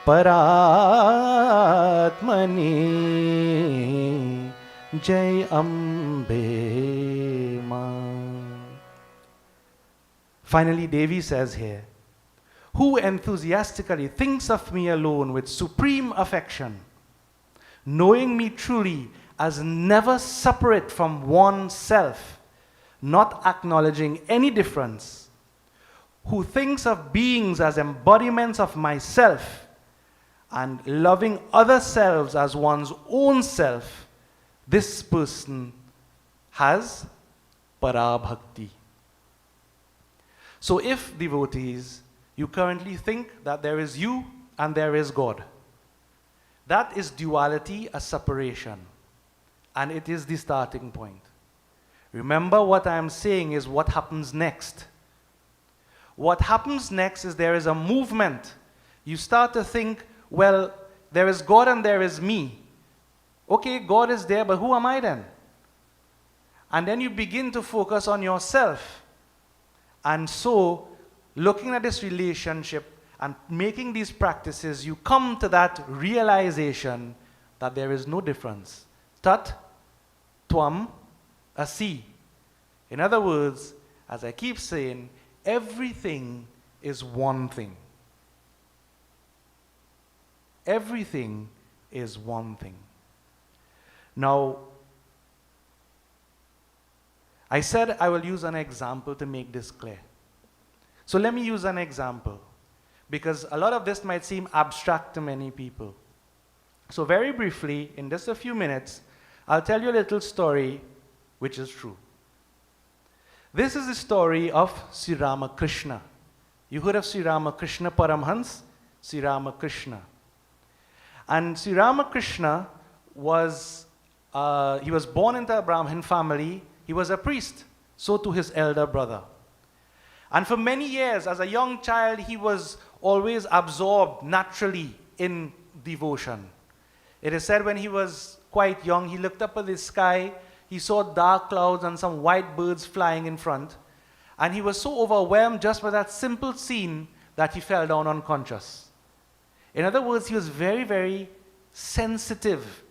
paratmane Jai Ambe Ma. Finally, Devi says here, who enthusiastically thinks of me alone with supreme affection, knowing me truly as never separate from oneself, not acknowledging any difference, who thinks of beings as embodiments of myself, and loving other selves as one's own self, this person has para bhakti. So if, devotees, you currently think that there is you and there is God, that is duality, a separation. And it is the starting point. Remember, what I am saying is what happens next. What happens next is there is a movement. You start to think, well, there is God and there is me. Okay, God is there, but who am I then? And then you begin to focus on yourself. And so, looking at this relationship and making these practices, you come to that realization that there is no difference. Tat, Tvam, Asi. In other words, as I keep saying, everything is one thing. Everything is one thing. Now, I said I will use an example to make this clear. So let me use an example, because a lot of this might seem abstract to many people. So very briefly, in just a few minutes, I'll tell you a little story which is true. This is the story of Sri Ramakrishna. You heard of Sri Ramakrishna Paramhans? Sri Ramakrishna. And Sri Ramakrishna was, he was born into a Brahmin family. He was a priest, so to his elder brother. And for many years, as a young child, he was always absorbed naturally in devotion. It is said when he was quite young, he looked up at the sky, he saw dark clouds and some white birds flying in front, and he was so overwhelmed just by that simple scene that he fell down unconscious. In other words, he was very, very sensitive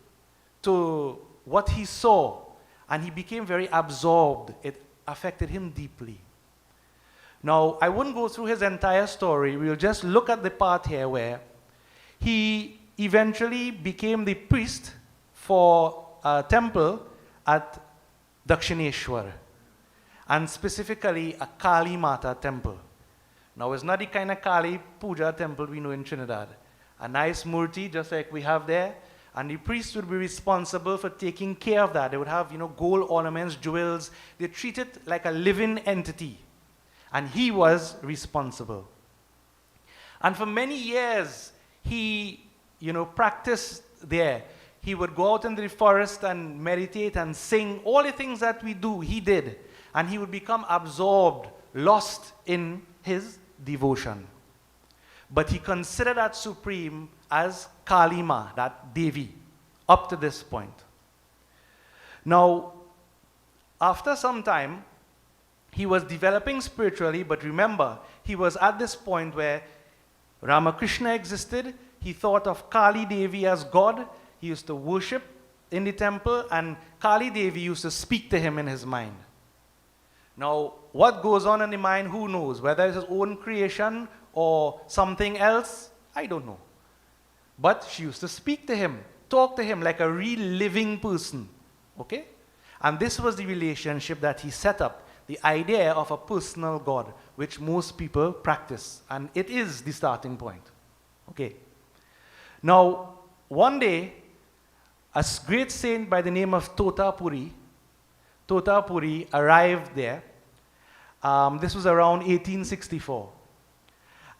to what he saw, and he became very absorbed. It affected him deeply. Now, I wouldn't go through his entire story. We'll just look at the part here where he eventually became the priest for a temple at Dakshineshwar, and specifically a Kali Mata temple. Now, it's not the kind of Kali Puja temple we know in Trinidad. A nice murti, just like we have there, and the priest would be responsible for taking care of that. They would have, gold ornaments, jewels. They treat it like a living entity. And he was responsible. And for many years, he, practiced there. He would go out into the forest and meditate and sing. All the things that we do, he did. And he would become absorbed, lost in his devotion. But he considered that supreme as Kalima, that Devi, up to this point. Now, after some time, he was developing spiritually, but remember, he was at this point where Ramakrishna existed. He thought of Kali Devi as God. He used to worship in the temple, and Kali Devi used to speak to him in his mind. Now, what goes on in the mind, who knows? Whether it's his own creation or something else, I don't know. But she used to speak to him, talk to him like a real living person. Okay? And this was the relationship that he set up. The idea of a personal God, which most people practice. And it is the starting point. Okay. Now, one day, a great saint by the name of Totapuri arrived there. This was around 1864.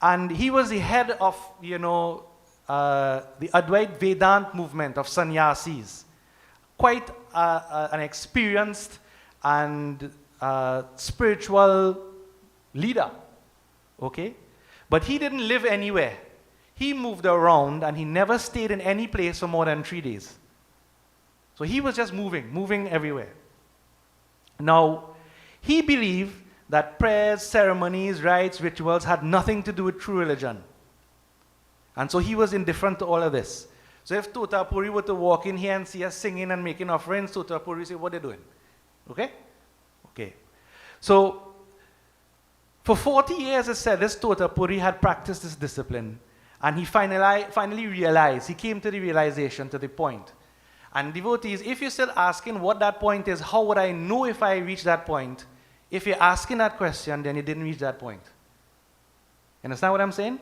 And he was the head of, the Advait Vedant movement of sannyasis. Quite an experienced and spiritual leader, okay? But he didn't live anywhere. He moved around, and he never stayed in any place for more than 3 days. So he was just moving everywhere. Now, he believed that prayers, ceremonies, rites, rituals had nothing to do with true religion. And so he was indifferent to all of this. So if Totapuri were to walk in here and see us singing and making offerings, Totapuri would say, what are they doing? Okay? Okay. So, for 40 years, it said, this Totapuri had practiced this discipline. And he finally realized, he came to the realization, to the point. And devotees, if you're still asking what that point is, how would I know if I reach that point? If you're asking that question, then you didn't reach that point. You understand what I'm saying?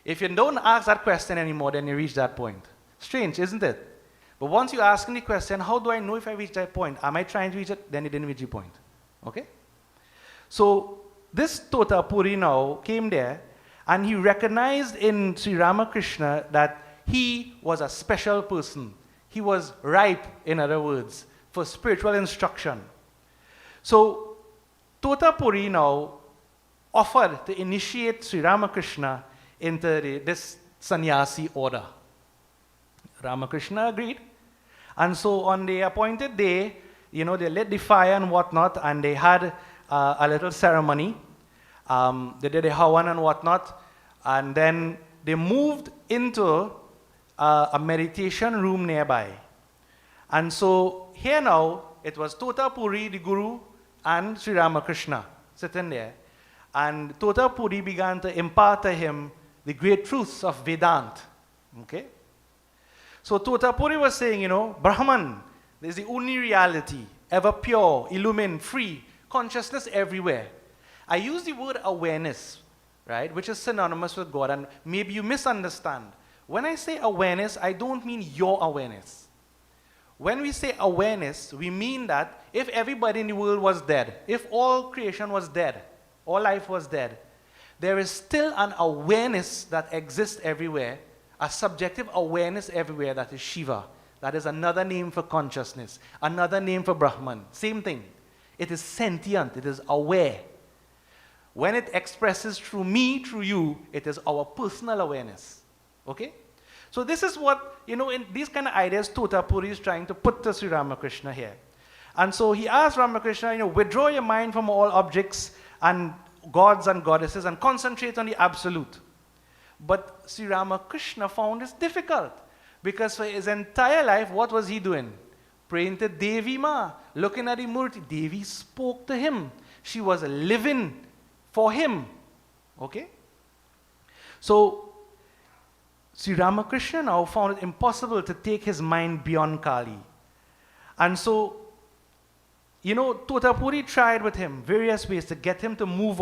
If you don't ask that question anymore, then you reach that point. Strange, isn't it? But once you ask the question, how do I know if I reach that point? Am I trying to reach it? Then you didn't reach the point. Okay? So, this Totapuri now came there, and he recognized in Sri Ramakrishna that he was a special person. He was ripe, in other words, for spiritual instruction. So, Totapuri now offered to initiate Sri Ramakrishna into this sannyasi order. Ramakrishna agreed. And so on the appointed day, they lit the fire and whatnot, and they had a little ceremony. They did a hawan and whatnot, and then they moved into a meditation room nearby. And so here now, it was Totapuri, the guru, and Sri Ramakrishna sitting there. And Totapuri began to impart to him the great truths of Vedanta. Okay? So Totapuri was saying, Brahman is the only reality. ever pure, illumined, free, consciousness everywhere. I use the word awareness, right, which is synonymous with God, and maybe you misunderstand. When I say awareness, I don't mean your awareness. When we say awareness, we mean that if everybody in the world was dead, if all creation was dead, all life was dead, there is still an awareness that exists everywhere, a subjective awareness everywhere that is Shiva. That is another name for consciousness, another name for Brahman. Same thing. It is sentient, it is aware. When it expresses through me, through you, it is our personal awareness. Okay? So this is what, in these kind of ideas, Totapuri is trying to put to Sri Ramakrishna here. And so he asked Ramakrishna, withdraw your mind from all objects and gods and goddesses and concentrate on the absolute. But Sri Ramakrishna found this difficult because for his entire life, what was he doing? Praying to Devi Ma, looking at the Murti. Devi spoke to him. She was living for him. Okay? So, Sri Ramakrishna now found it impossible to take his mind beyond Kali. And so, Totapuri tried with him various ways to get him to move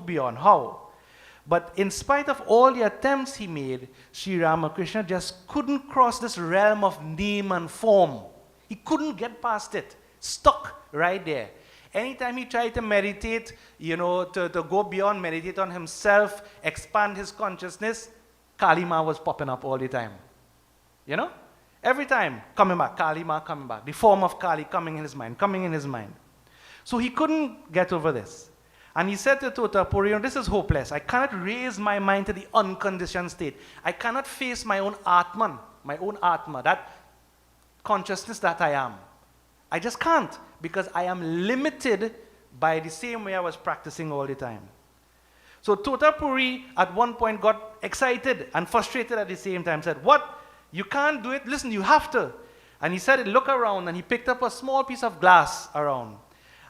beyond. How? But in spite of all the attempts he made, Sri Ramakrishna just couldn't cross this realm of name and form. He couldn't get past it. Stuck right there. Anytime he tried to meditate, to go beyond, meditate on himself, expand his consciousness, Kalima was popping up all the time. Every time, coming back, Kalima coming back. The form of Kali coming in his mind. So he couldn't get over this. And he said to Totapuri, this is hopeless. I cannot raise my mind to the unconditioned state. I cannot face my own Atman, that consciousness that I am. I just can't, because I am limited by the same way I was practicing all the time. So Totapuri at one point got excited and frustrated at the same time, said, what? You can't do it? Listen, you have to. And he said, look around, and he picked up a small piece of glass around.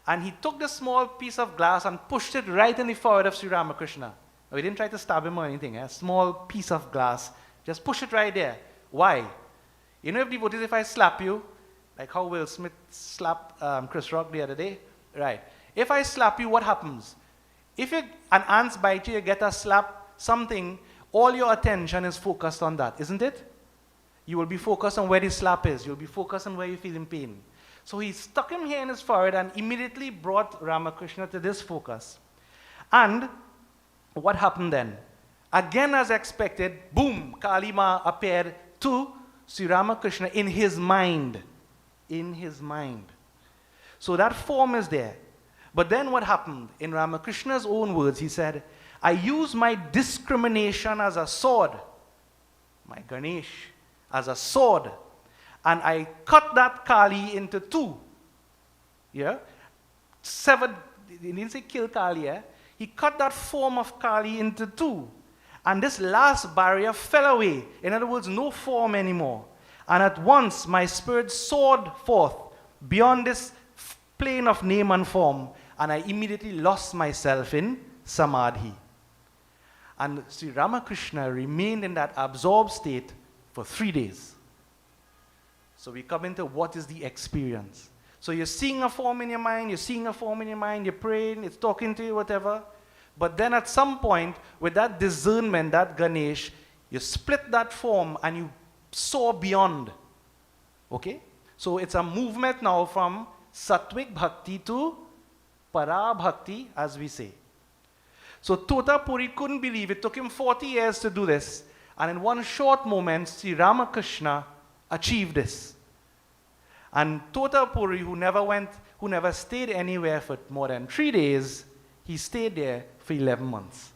And he took the small piece of glass and pushed it right in the forehead of Sri Ramakrishna. We didn't try to stab him or anything. A small piece of glass. Just push it right there. Why? If devotees, if I slap you, like how Will Smith slapped Chris Rock the other day, right? If I slap you, what happens? If an ant bites you, you get a slap, something, all your attention is focused on that, isn't it? You will be focused on where the slap is. You'll be focused on where you feel in pain. So he stuck him here in his forehead and immediately brought Ramakrishna to this focus. And what happened then? Again, as expected, boom, Kalima appeared to Sri Ramakrishna in his mind. In his mind. So that form is there. But then what happened? In Ramakrishna's own words, he said, I use my discrimination as a sword, my Ganesh, as a sword, and I cut that Kali into two. Yeah? Severed, he didn't say kill Kali, eh? He cut that form of Kali into two. And this last barrier fell away. In other words, no form anymore. And at once my spirit soared forth beyond this plane of name and form, and I immediately lost myself in Samadhi. And Sri Ramakrishna remained in that absorbed state for 3 days. So we come into what is the experience. So you're seeing a form in your mind, you're praying, it's talking to you, whatever. But then at some point, with that discernment, that Ganesh, you split that form and you soar beyond. Okay? So it's a movement now from Satwik Bhakti to Para Bhakti, as we say. So Totapuri couldn't believe it. Took him 40 years to do this. And in one short moment, Sri Ramakrishna achieved this. And Totapuri, who never stayed anywhere for more than 3 days, he stayed there for 11 months.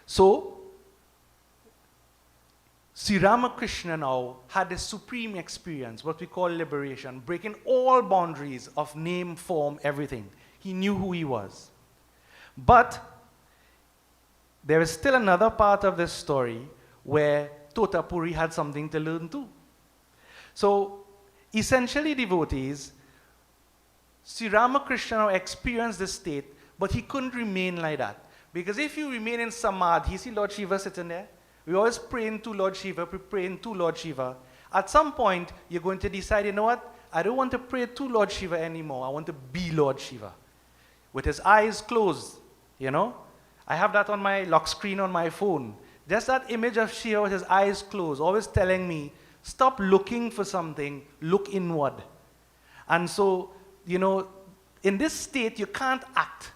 So, Sri Ramakrishna now had this supreme experience, what we call liberation, breaking all boundaries of name, form, everything. He knew who he was. But there is still another part of this story where Totapuri had something to learn too. So, essentially, devotees, Sri Ramakrishna now experienced this state, but he couldn't remain like that. Because if you remain in Samadhi, see Lord Shiva sitting there? We always praying to Lord Shiva, we praying to Lord Shiva. At some point, you're going to decide, you know what? I don't want to pray to Lord Shiva anymore. I want to be Lord Shiva. With his eyes closed, you know. I have that on my lock screen on my phone. Just that image of Shiva with his eyes closed, always telling me, stop looking for something, look inward. And so, you know, in this state, you can't act.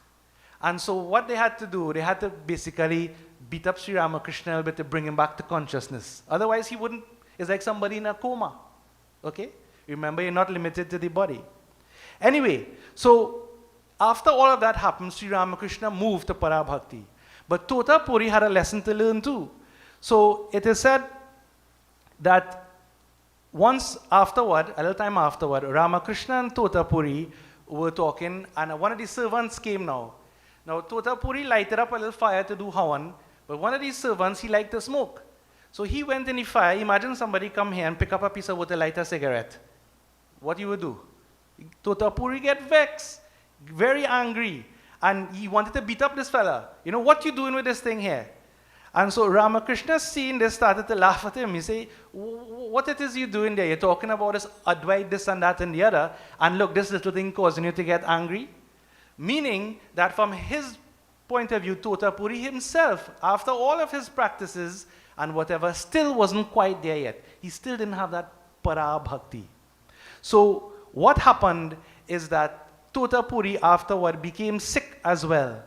And so what they had to do, they had to basically beat up Sri Ramakrishna a little bit to bring him back to consciousness. Otherwise, he wouldn't, it's like somebody in a coma. Okay? Remember, you're not limited to the body. Anyway, so after all of that happened, Sri Ramakrishna moved to Parabhakti. But Totapuri had a lesson to learn too. So it is said that once afterward, a little time afterward, Ramakrishna and Totapuri were talking, and one of the servants came now. Now, Totapuri lighted up a little fire to do hawan, but one of these servants, he liked to smoke. So he went in the fire. Imagine somebody come here and pick up a piece of wood to light a cigarette. What you would do? Totapuri get vexed, very angry, and he wanted to beat up this fella. You know, what you doing with this thing here? And so Ramakrishna seeing this started to laugh at him. He said, what it is you doing there? You're talking about this Advait, this and that and the other, and look, this little thing causing you to get angry. Meaning that from his point of view, Totapuri himself, after all of his practices and whatever, still wasn't quite there yet. He still didn't have that Parabhakti. So what happened is that Totapuri afterward became sick as well.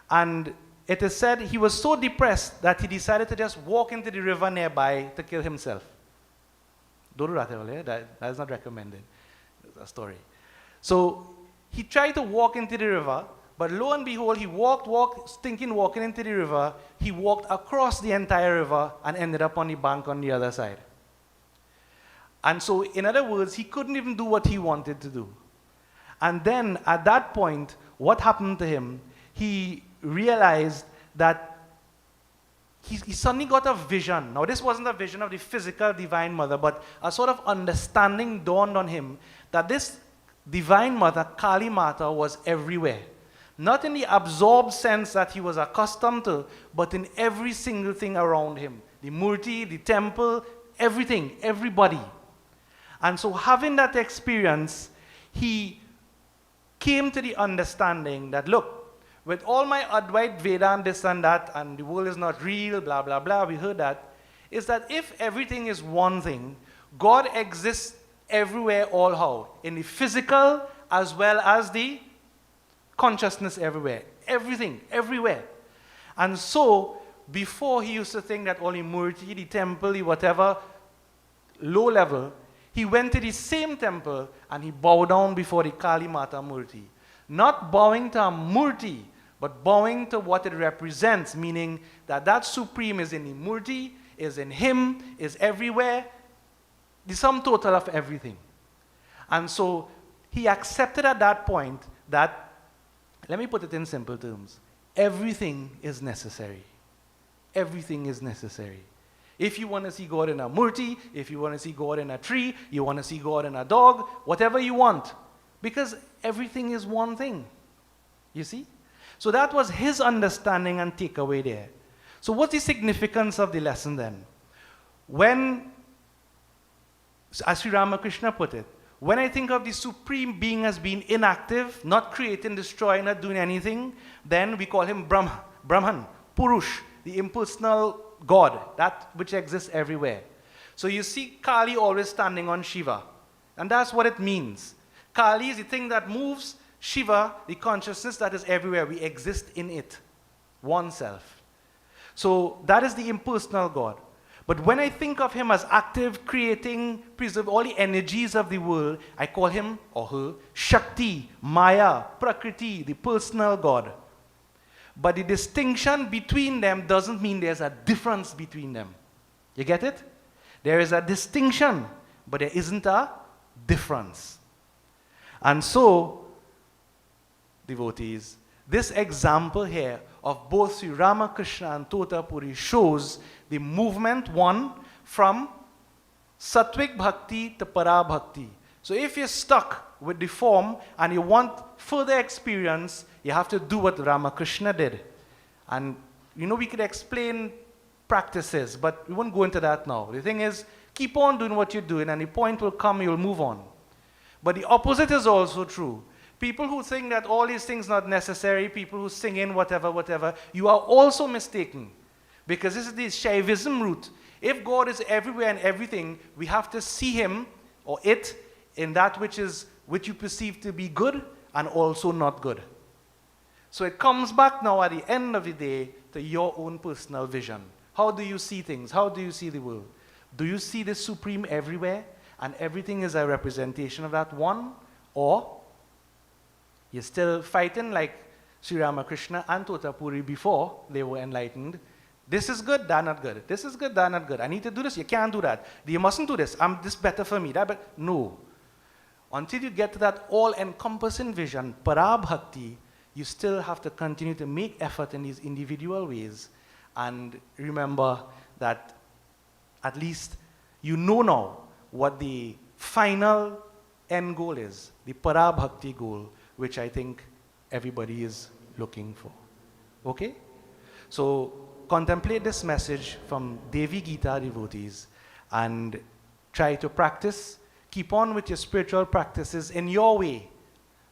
And it is said he was so depressed that he decided to just walk into the river nearby to kill himself. Don't do that, Earlier. That is not recommended. It's a story. So he tried to walk into the river, but lo and behold, he walked, thinking walking into the river, he walked across the entire river and ended up on the bank on the other side. And so, in other words, he couldn't even do what he wanted to do. And then, at that point, what happened to him? He realized that he suddenly got a vision. Now, this wasn't a vision of the physical Divine Mother, but a sort of understanding dawned on him that this Divine Mother, Kali Mata, was everywhere. Not in the absorbed sense that he was accustomed to, but in every single thing around him. The murti, the temple, everything, everybody. And so having that experience, he came to the understanding that, look, with all my Advait, Veda, and this and that, and the world is not real, blah, blah, blah, we heard that, is that if everything is one thing, God exists everywhere, all how? In the physical as well as the consciousness everywhere. Everything, everywhere. And so, before he used to think that only Murti, the temple, the whatever, low level, he went to the same temple and he bowed down before the Kali Mata Murti. Not bowing to a Murti, but bowing to what it represents, meaning that that Supreme is in the Murti, is in him, is everywhere, the sum total of everything. And so he accepted at that point that, let me put it in simple terms, everything is necessary. Everything is necessary. If you want to see God in a murti, if you want to see God in a tree, you want to see God in a dog, whatever you want. Because everything is one thing. You see? So that was his understanding and takeaway there. So what's the significance of the lesson then? When, as Sri Ramakrishna put it, when I think of the Supreme Being as being inactive, not creating, destroying, not doing anything, then we call him Brahman, Purush, the impersonal God, that which exists everywhere. So you see Kali always standing on Shiva. And that's what it means. Kali is the thing that moves, Shiva, the consciousness that is everywhere. We exist in it, oneself. So that is the impersonal God. But when I think of him as active, creating, preserve all the energies of the world, I call him or her Shakti, Maya, Prakriti, the personal God. But the distinction between them doesn't mean there's a difference between them. You get it? There is a distinction, but there isn't a difference. And so, devotees, this example here of both Sri Ramakrishna and Totapuri shows the movement, one, from Satwik Bhakti to Parabhakti. So if you're stuck with the form and you want further experience, you have to do what Ramakrishna did. And, you know, we could explain practices, but we won't go into that now. The thing is, keep on doing what you're doing, and the point will come, you'll move on. But the opposite is also true. People who think that all these things are not necessary, people who sing in whatever, you are also mistaken. Because this is the Shaivism route. If God is everywhere and everything, we have to see him or it in that which you perceive to be good and also not good. So it comes back now at the end of the day to your own personal vision. How do you see things? How do you see the world? Do you see the Supreme everywhere and everything is a representation of that one? Or you're still fighting like Sri Ramakrishna and Totapuri before they were enlightened? This is good, that not good. This is good, that not good. I need to do this, you can't do that. You mustn't do this. This better for me. That but no. Until you get to that all-encompassing vision, Parabhakti, you still have to continue to make effort in these individual ways. And remember that at least you know now what the final end goal is, the Parabhakti goal, which I think everybody is looking for. Okay? So contemplate this message from Devi Gita devotees and try to practice. Keep on with your spiritual practices in your way.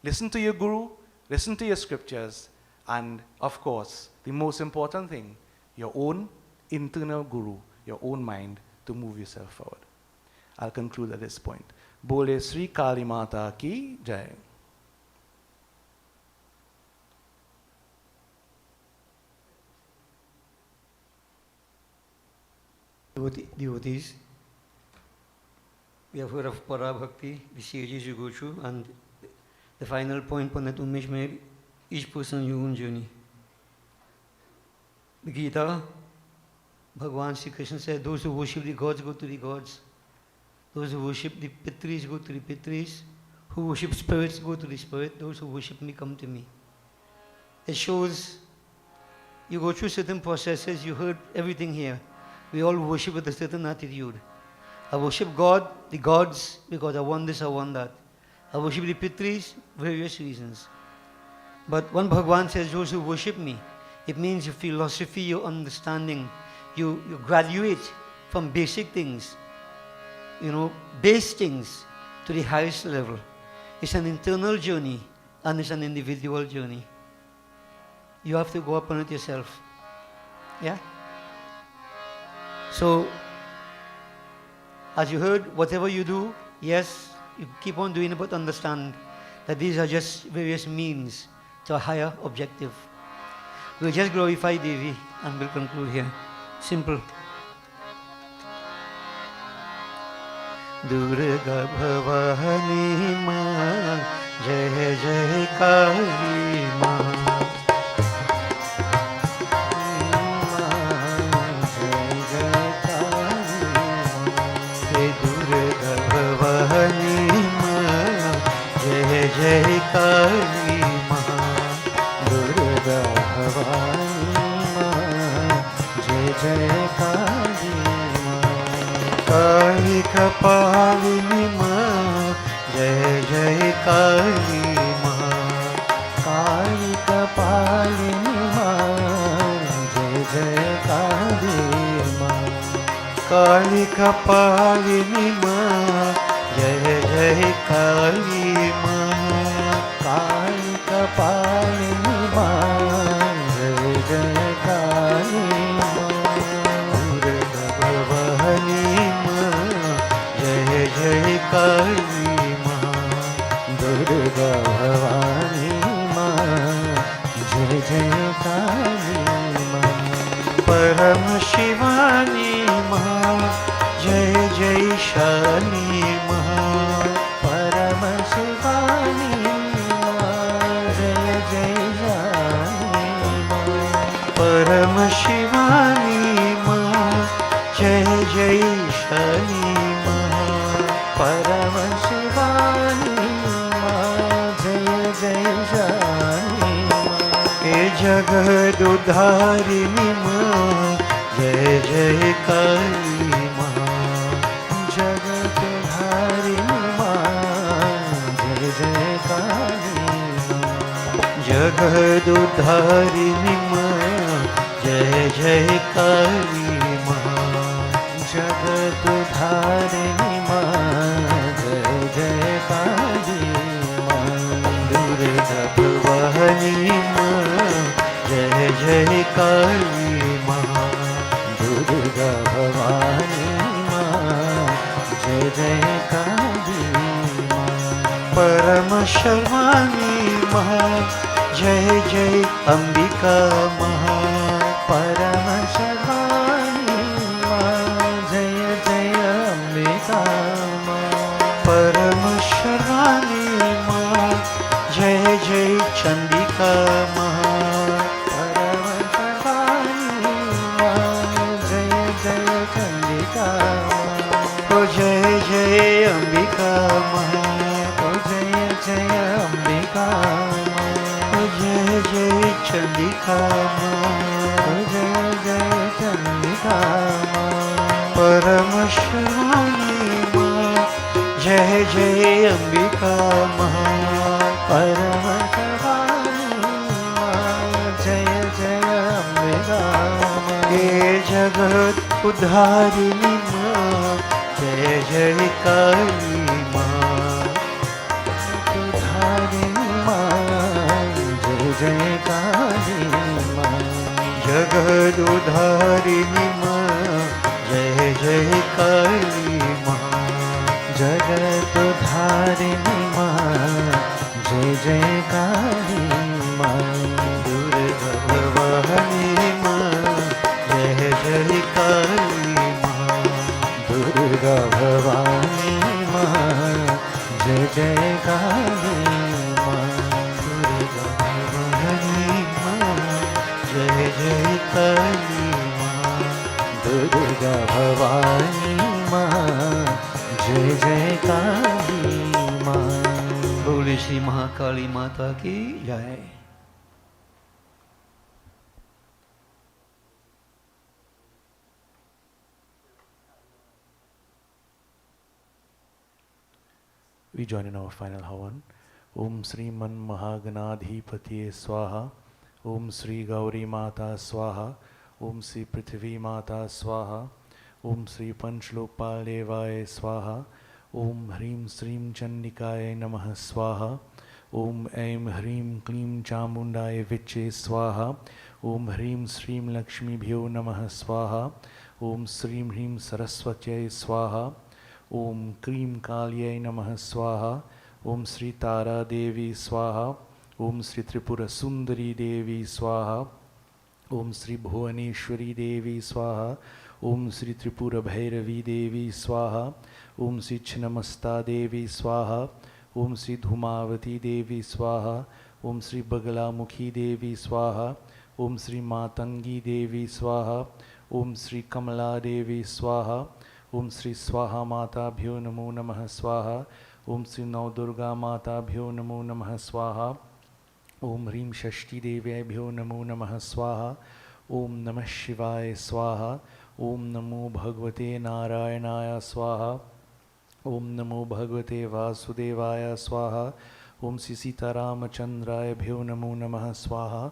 Listen to your guru, listen to your scriptures, and of course, the most important thing, your own internal guru, your own mind to move yourself forward. I'll conclude at this point. Bole Sri Kali Mata Ki Jai. Devotees, we have heard of Parabhakti, the stages you go through, and the final point Pandit Umesh made, each person your own journey. The Gita, Bhagavan Sri Krishna said, those who worship the gods go to the gods. Those who worship the Pitris go to the Pitris. Who worship spirits go to the spirit. Those who worship me come to me. It shows you go through certain processes, you heard everything here. We all worship with a certain attitude. I worship God, the gods, because I want this, I want that. I worship the Pitris, various reasons. But when Bhagavan says those who worship me, it means your philosophy, your understanding. You graduate from basic things, base things, to the highest level. It's an internal journey and it's an individual journey. You have to go upon it yourself. Yeah? So, as you heard, whatever you do, yes, you keep on doing it, but understand that these are just various means to a higher objective. We'll just glorify Devi and we'll conclude here. Simple. Durga Bhavani Ma, Jai Jai Kali Ma. Jai Kali Ma, Durga Bhavani Ma, Jai Jai Kali Ma, Kali Kapalini Ma, Jai Jai Kali Ma, Kali Kapalini Ma, Jai Jai Kali Ma, Kali Kapalini Ma, Jai Jai Kali Ma, Kali Kapalini Ma, Jai Jai Kali Ma, Durga Bhavani Ma, Jai Jai Kali Ma, Durga Bhavani Ma, Jai Jai Kali Ma, Param Shivani Ma, Jai Jai Shani Ma, Param Shivani Ma, Jai Jai Shani Ma, Param Shivani Ma, Jai Jai Shani Ma, Param Shivani Ma, Jai Jai Shani Ma, He Jagat Udharini Ma, Jai Jai Kali Ma, Jagat Udharini Ma, Jai Jai Kali Ma, Jagat Udharini Ma, Jai Jai Kali Ma, Jagat Udharini Ma, Jai Jai Kali जय काली माँ। परम शर्वाणी माँ, जय जय अंबिका माँ। परम शर्वाणी माँ, जय जय अम्बिका माँ। परम शर्वाणी माँ, जय जय चंडिका माँ। परम शर्वाणी माँ, जय जय चंडिका माँ। ओ जय जय अंबिका माँ। ओ जय जय अम्बिका माँ। ओ जय जय चंडिका माँ। ओ जय जय चंडिका माँ। परम शर्वाणी माँ, जय जय अंबिका माँ। परम शर्वाणी माँ, जय जय अम्बिका माँ। हे जगत उद्धारिणी माँ, जय जय काली माँ। उद्धारिणी माँ, जय जय काली माँ। जगत उद्धारिणी माँ, जय जय काली माँ। जगत उद्धारिणी माँ, जय जय काली माँ। दुर्गा भवानी माँ, जय जय काली माँ। दुर्गा भवानी माँ, जय जय काली माँ। दुर्गा भवानी माँ, जय जय काली माँ। दुर्गा भवानी माँ, जय जय काली माँ। बोले श्री महाकाली माता की जय। We join in our final Havan. Om Sri Man Mahaganadhipatiye Swaha. Om Sri Gauri Mata Swaha. Om Sri Prithvi Mata Swaha. Om Sri Panchlokpal Devaye Swaha. Om Hrim Srim Chandikaye Namah Swaha. Om Aim Hrim Klim Chamundaye Viche Swaha. Om Hrim Srim Lakshmi Bhyo Namah Swaha. Om Srim Hrim Saraswatye Swaha. Om Krim Kalyai Namah Swaha. Om Sri Tara Devi Swaha. Om Sri Tripura Sundari Devi Swaha. Om Sri Bhuvaneshwari Devi Swaha. Om Sri Tripura Bhairavi Devi Swaha. Om Sri Chinamasta Devi Swaha. Om Sri Dhumavati Devi Swaha. Om Sri Bagalamukhi Devi Swaha. Om Sri Matangi Devi Swaha. Om Sri Kamala Devi Swaha. Om Sri Swaha Mata Bhyo Namo Namah Swaha. Om Sri Nau Durga Mata Bhyo Namo Namah Swaha. Om Hrim Shashti Devya Bhyo Namo Namah Swaha. Om Namah Shivaya Swaha. Om Namo Bhagavate Narayanaya Swaha. Om Namo Bhagavate Vasudevaya Swaha. Om Sri Sita Ramachandraya Bhyo Namo Namah Swaha.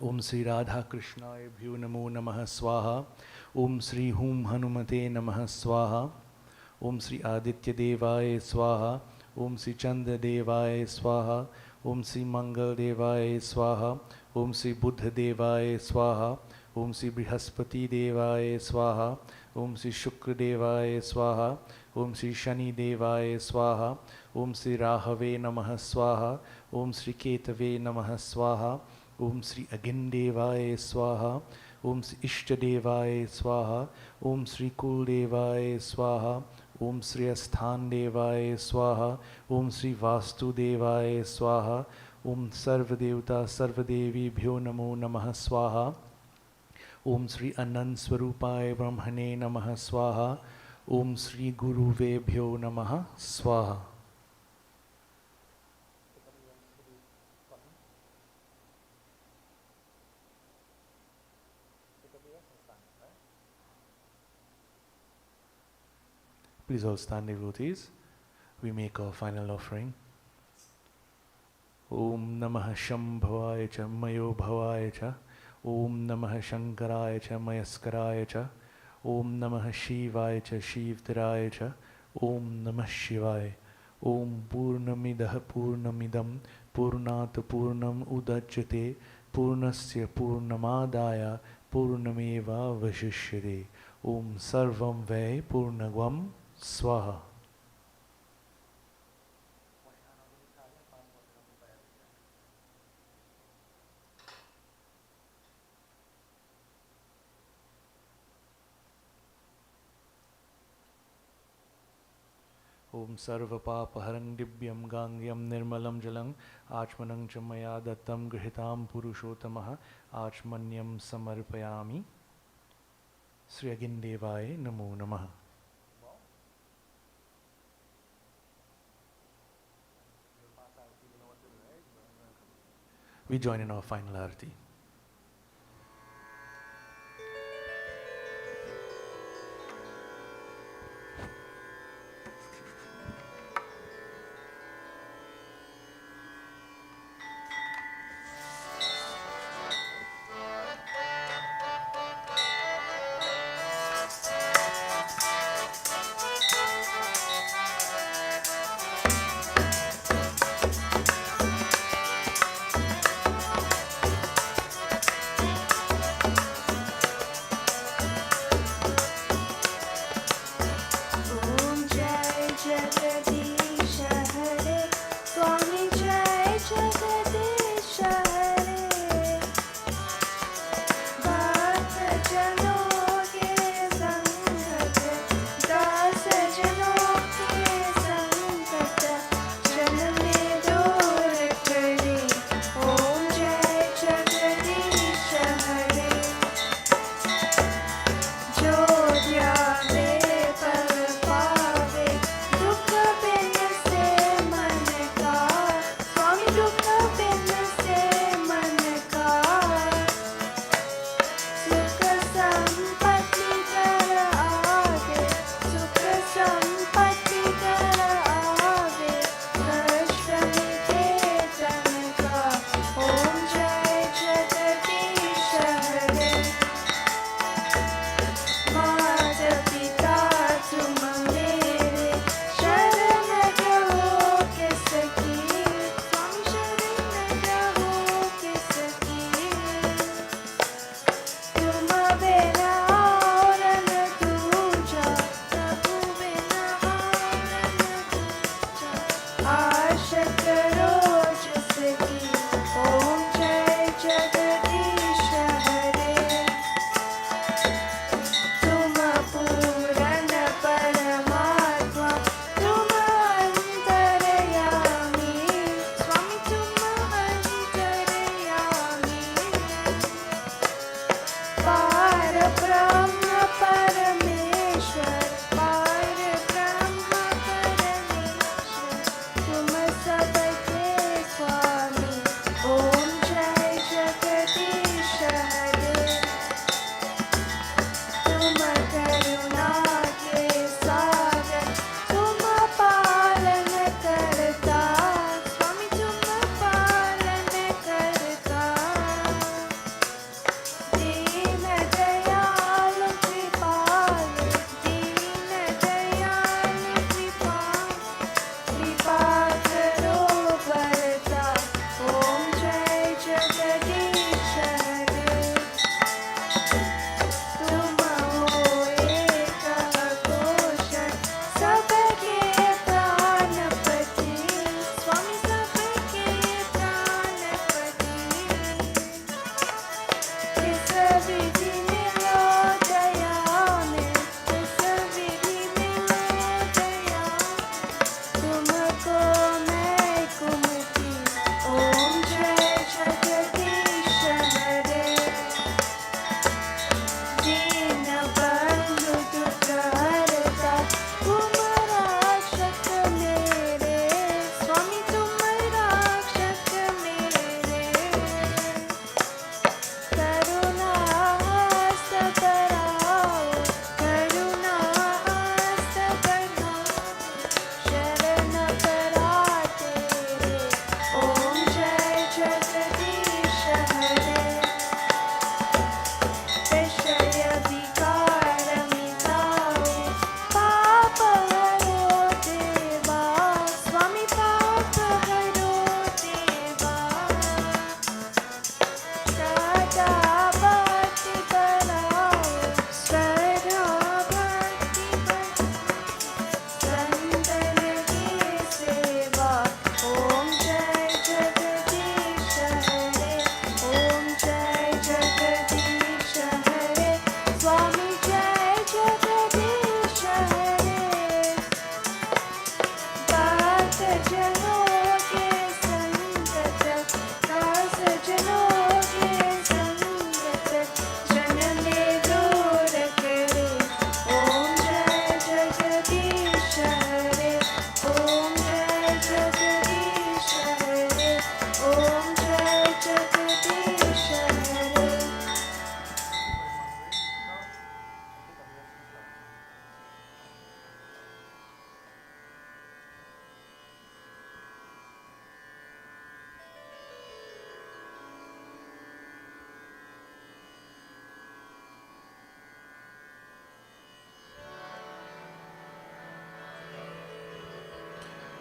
Om Sri Radha Krishnaya Bhyo Namo Namah Swaha. Om Sri Hum Hanumate Namah Swaha. Om Sri Aditya Devaya Swaha. Om Sri Chandra Devaya Swaha. Om Sri Mangal Devaya Swaha. Om Sri Buddha Devaya Swaha. Om Sri Brihaspati Devaya Swaha. Om Sri Shukra Devaya Swaha. Om Sri Shani Devaya Swaha. Om Sri Rahave Namah Swaha. Om Sri Ketave Namah Swaha. Om Sri Agindevaya Swaha. Om Sri Ishtadevaya Swaha. Om Sri Kuldevaya Swaha. Om Sri Asthan Devaya Swaha. Om Sri Vastudevaya Swaha. Om Sarvadevata Sarvadevi Bhyo Namo Namah Swaha. Om Sri Anand Swarupaya Brahmane Namah Swaha. Om Sri Guruve Bhyo Namah Swaha. Please all stand, devotees. We make our final offering. Om Namah Shambhavaya Cha Mayo Bhavaya Cha. Om Namah Shankaraya Cha Mayaskaraya Cha. Om Namah Shivaya Cha Shivtaraya Cha. Om Namah Shivaya. Om Purnamidah Purnamidam Purnat Purnam Udachyate Purnasya Purnamadaya Purnameva Vashishyate. Om Sarvam Vai Purnagvam Swaha. Om Sarva Papaharam Divyam Gangyam Nirmalam Jalam Achmanam Chamaya Dattam Grihitam Purushotamaha Achmanyam Samarpayami Sri Agindevaya Namo Namaha. We join in our final arati.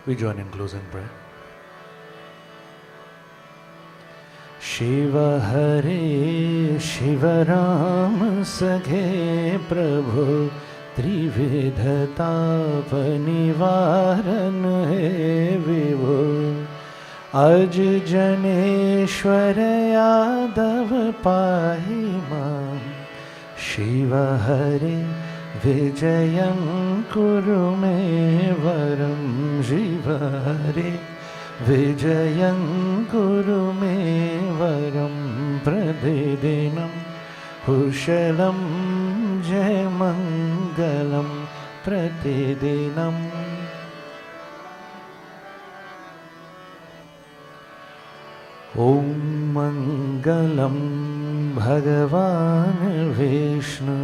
We join in closing prayer. Shiva Hare Shiva Ram Sakhe Prabhu Trividha Tapa Nivaran He Vibhu Aj Janeshwar Yadav Pahi Mam Shiva Hare Vijayam Kuru Me Varam Shiva Hare Vijayam Kuru Me Varam Pradidinam Hushalam Jai Mangalam Pratidinam Om Mangalam Bhagavan Vishnu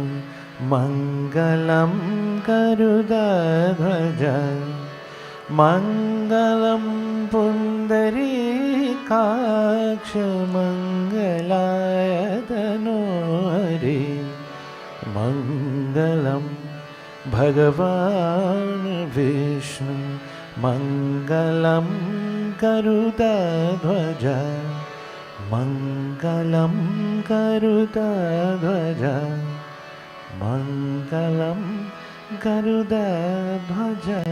Mangalam Garudadhvaja Mangalam Pundarikaksha Mangalaya Tanori Mangalam Bhagavan Vishnu Mangalam Garudadhvaja Mangalam Garudadhvaja Mangalam Garudadhvaja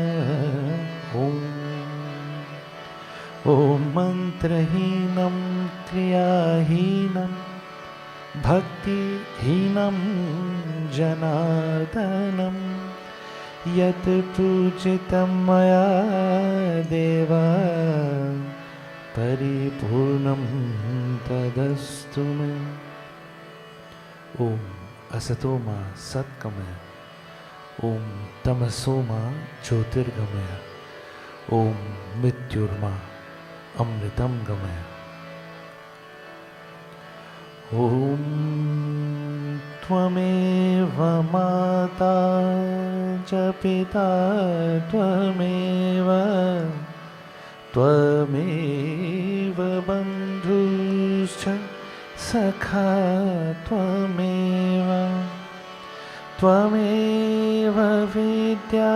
Om Mantrahinam Kriyahinam Bhaktihinam Janardanam Yat Pujitam Maya Deva Paripurnam Tadastu Me Om Asatoma Satkamaya Om Tamasoma Jyotirgamaya Om Mityurma Amritam Gamaya Om Tvameva Mata Japita Tvameva Tvameva Bandhuscha Sakha Tvameva Tvameva Vidya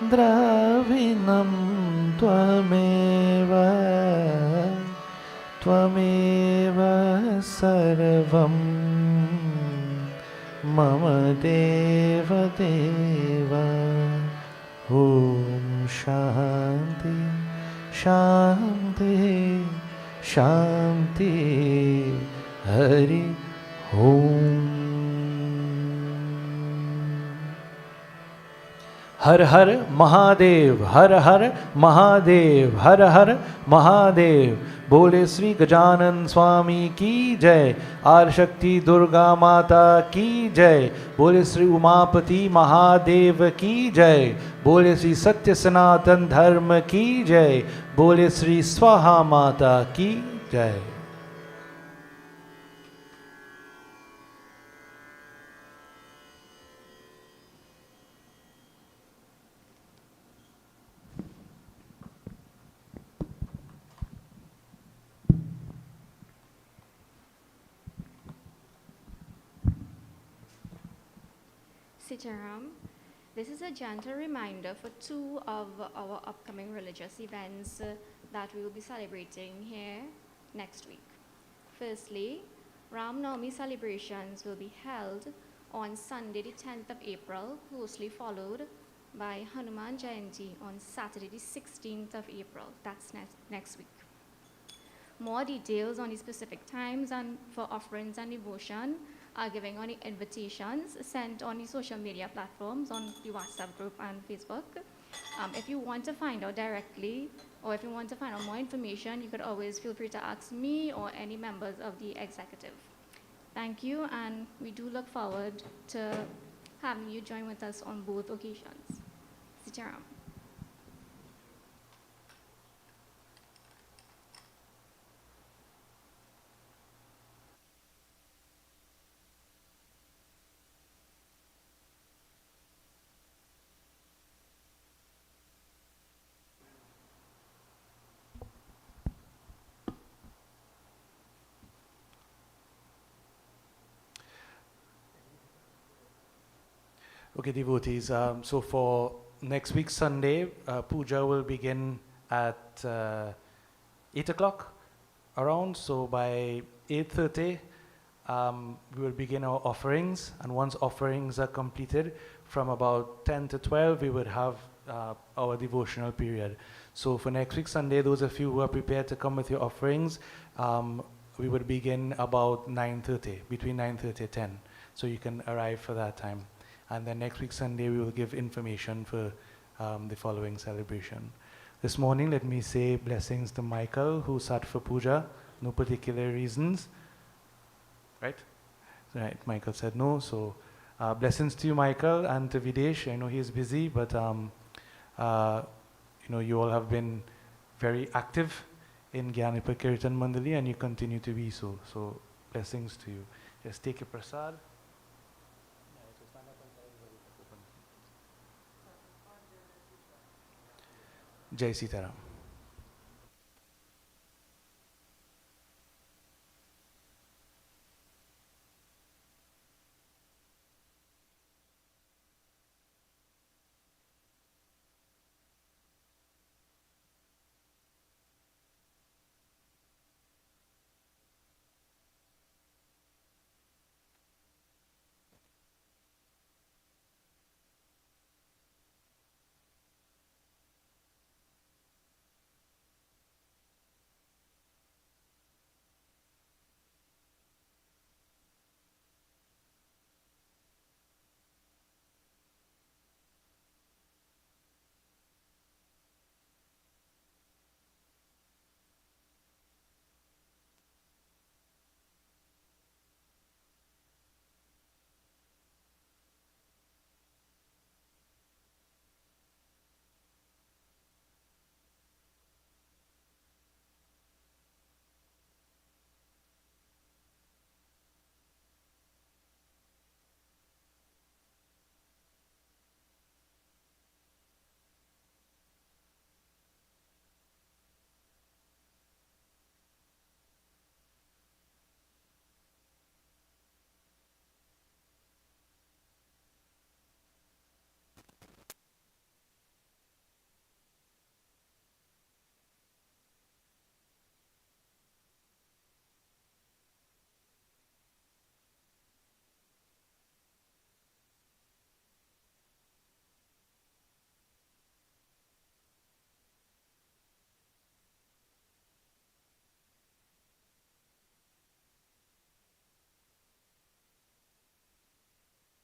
Dravinam Tvameva Tvameva Sarvam Mama Deva Deva Om Shanti Shanti Shanti Hari Om हर हर महादेव हर हर महादेव हर हर महादेव बोले श्री गजानन स्वामी की जय आदिशक्ति दुर्गा माता की जय बोले श्री उमापति महादेव की जय बोले श्री सत्य सनातन धर्म की जय बोले श्री स्वाहा माता की जय Sitaram, this is a gentle reminder for two of our upcoming religious events that we will be celebrating here next week. Firstly, Ram Navami celebrations will be held on Sunday the 10th of April, closely followed by Hanuman Jayanti on Saturday the 16th of April. That's next week. More details on the specific times and for offerings and devotion are given on the invitations sent on the social media platforms on the WhatsApp group and Facebook. If you want to find out directly or if you want to find out more information, you could always feel free to ask me or any members of the executive. Thank you, and we do look forward to having you join with us on both occasions. Sitaram. Okay, devotees, so for next week Sunday, puja will begin at 8 o'clock around. So by 8:30, we will begin our offerings. And once offerings are completed, from about 10 to 12, we would have our devotional period. So for next week Sunday, those of you who are prepared to come with your offerings, we would begin about 9:30, between 9:30 and 10. So you can arrive for that time. And then next week Sunday, we will give information for the following celebration. This morning, let me say blessings to Michael, who sat for puja, no particular reasons. Right? Right, Michael said no. So blessings to you, Michael, and to Videsh. I know he is busy, but you all have been very active in Gyanipa Kirtan Mandali, and you continue to be so. So blessings to you. Just take a prasad. Jai Sitaram.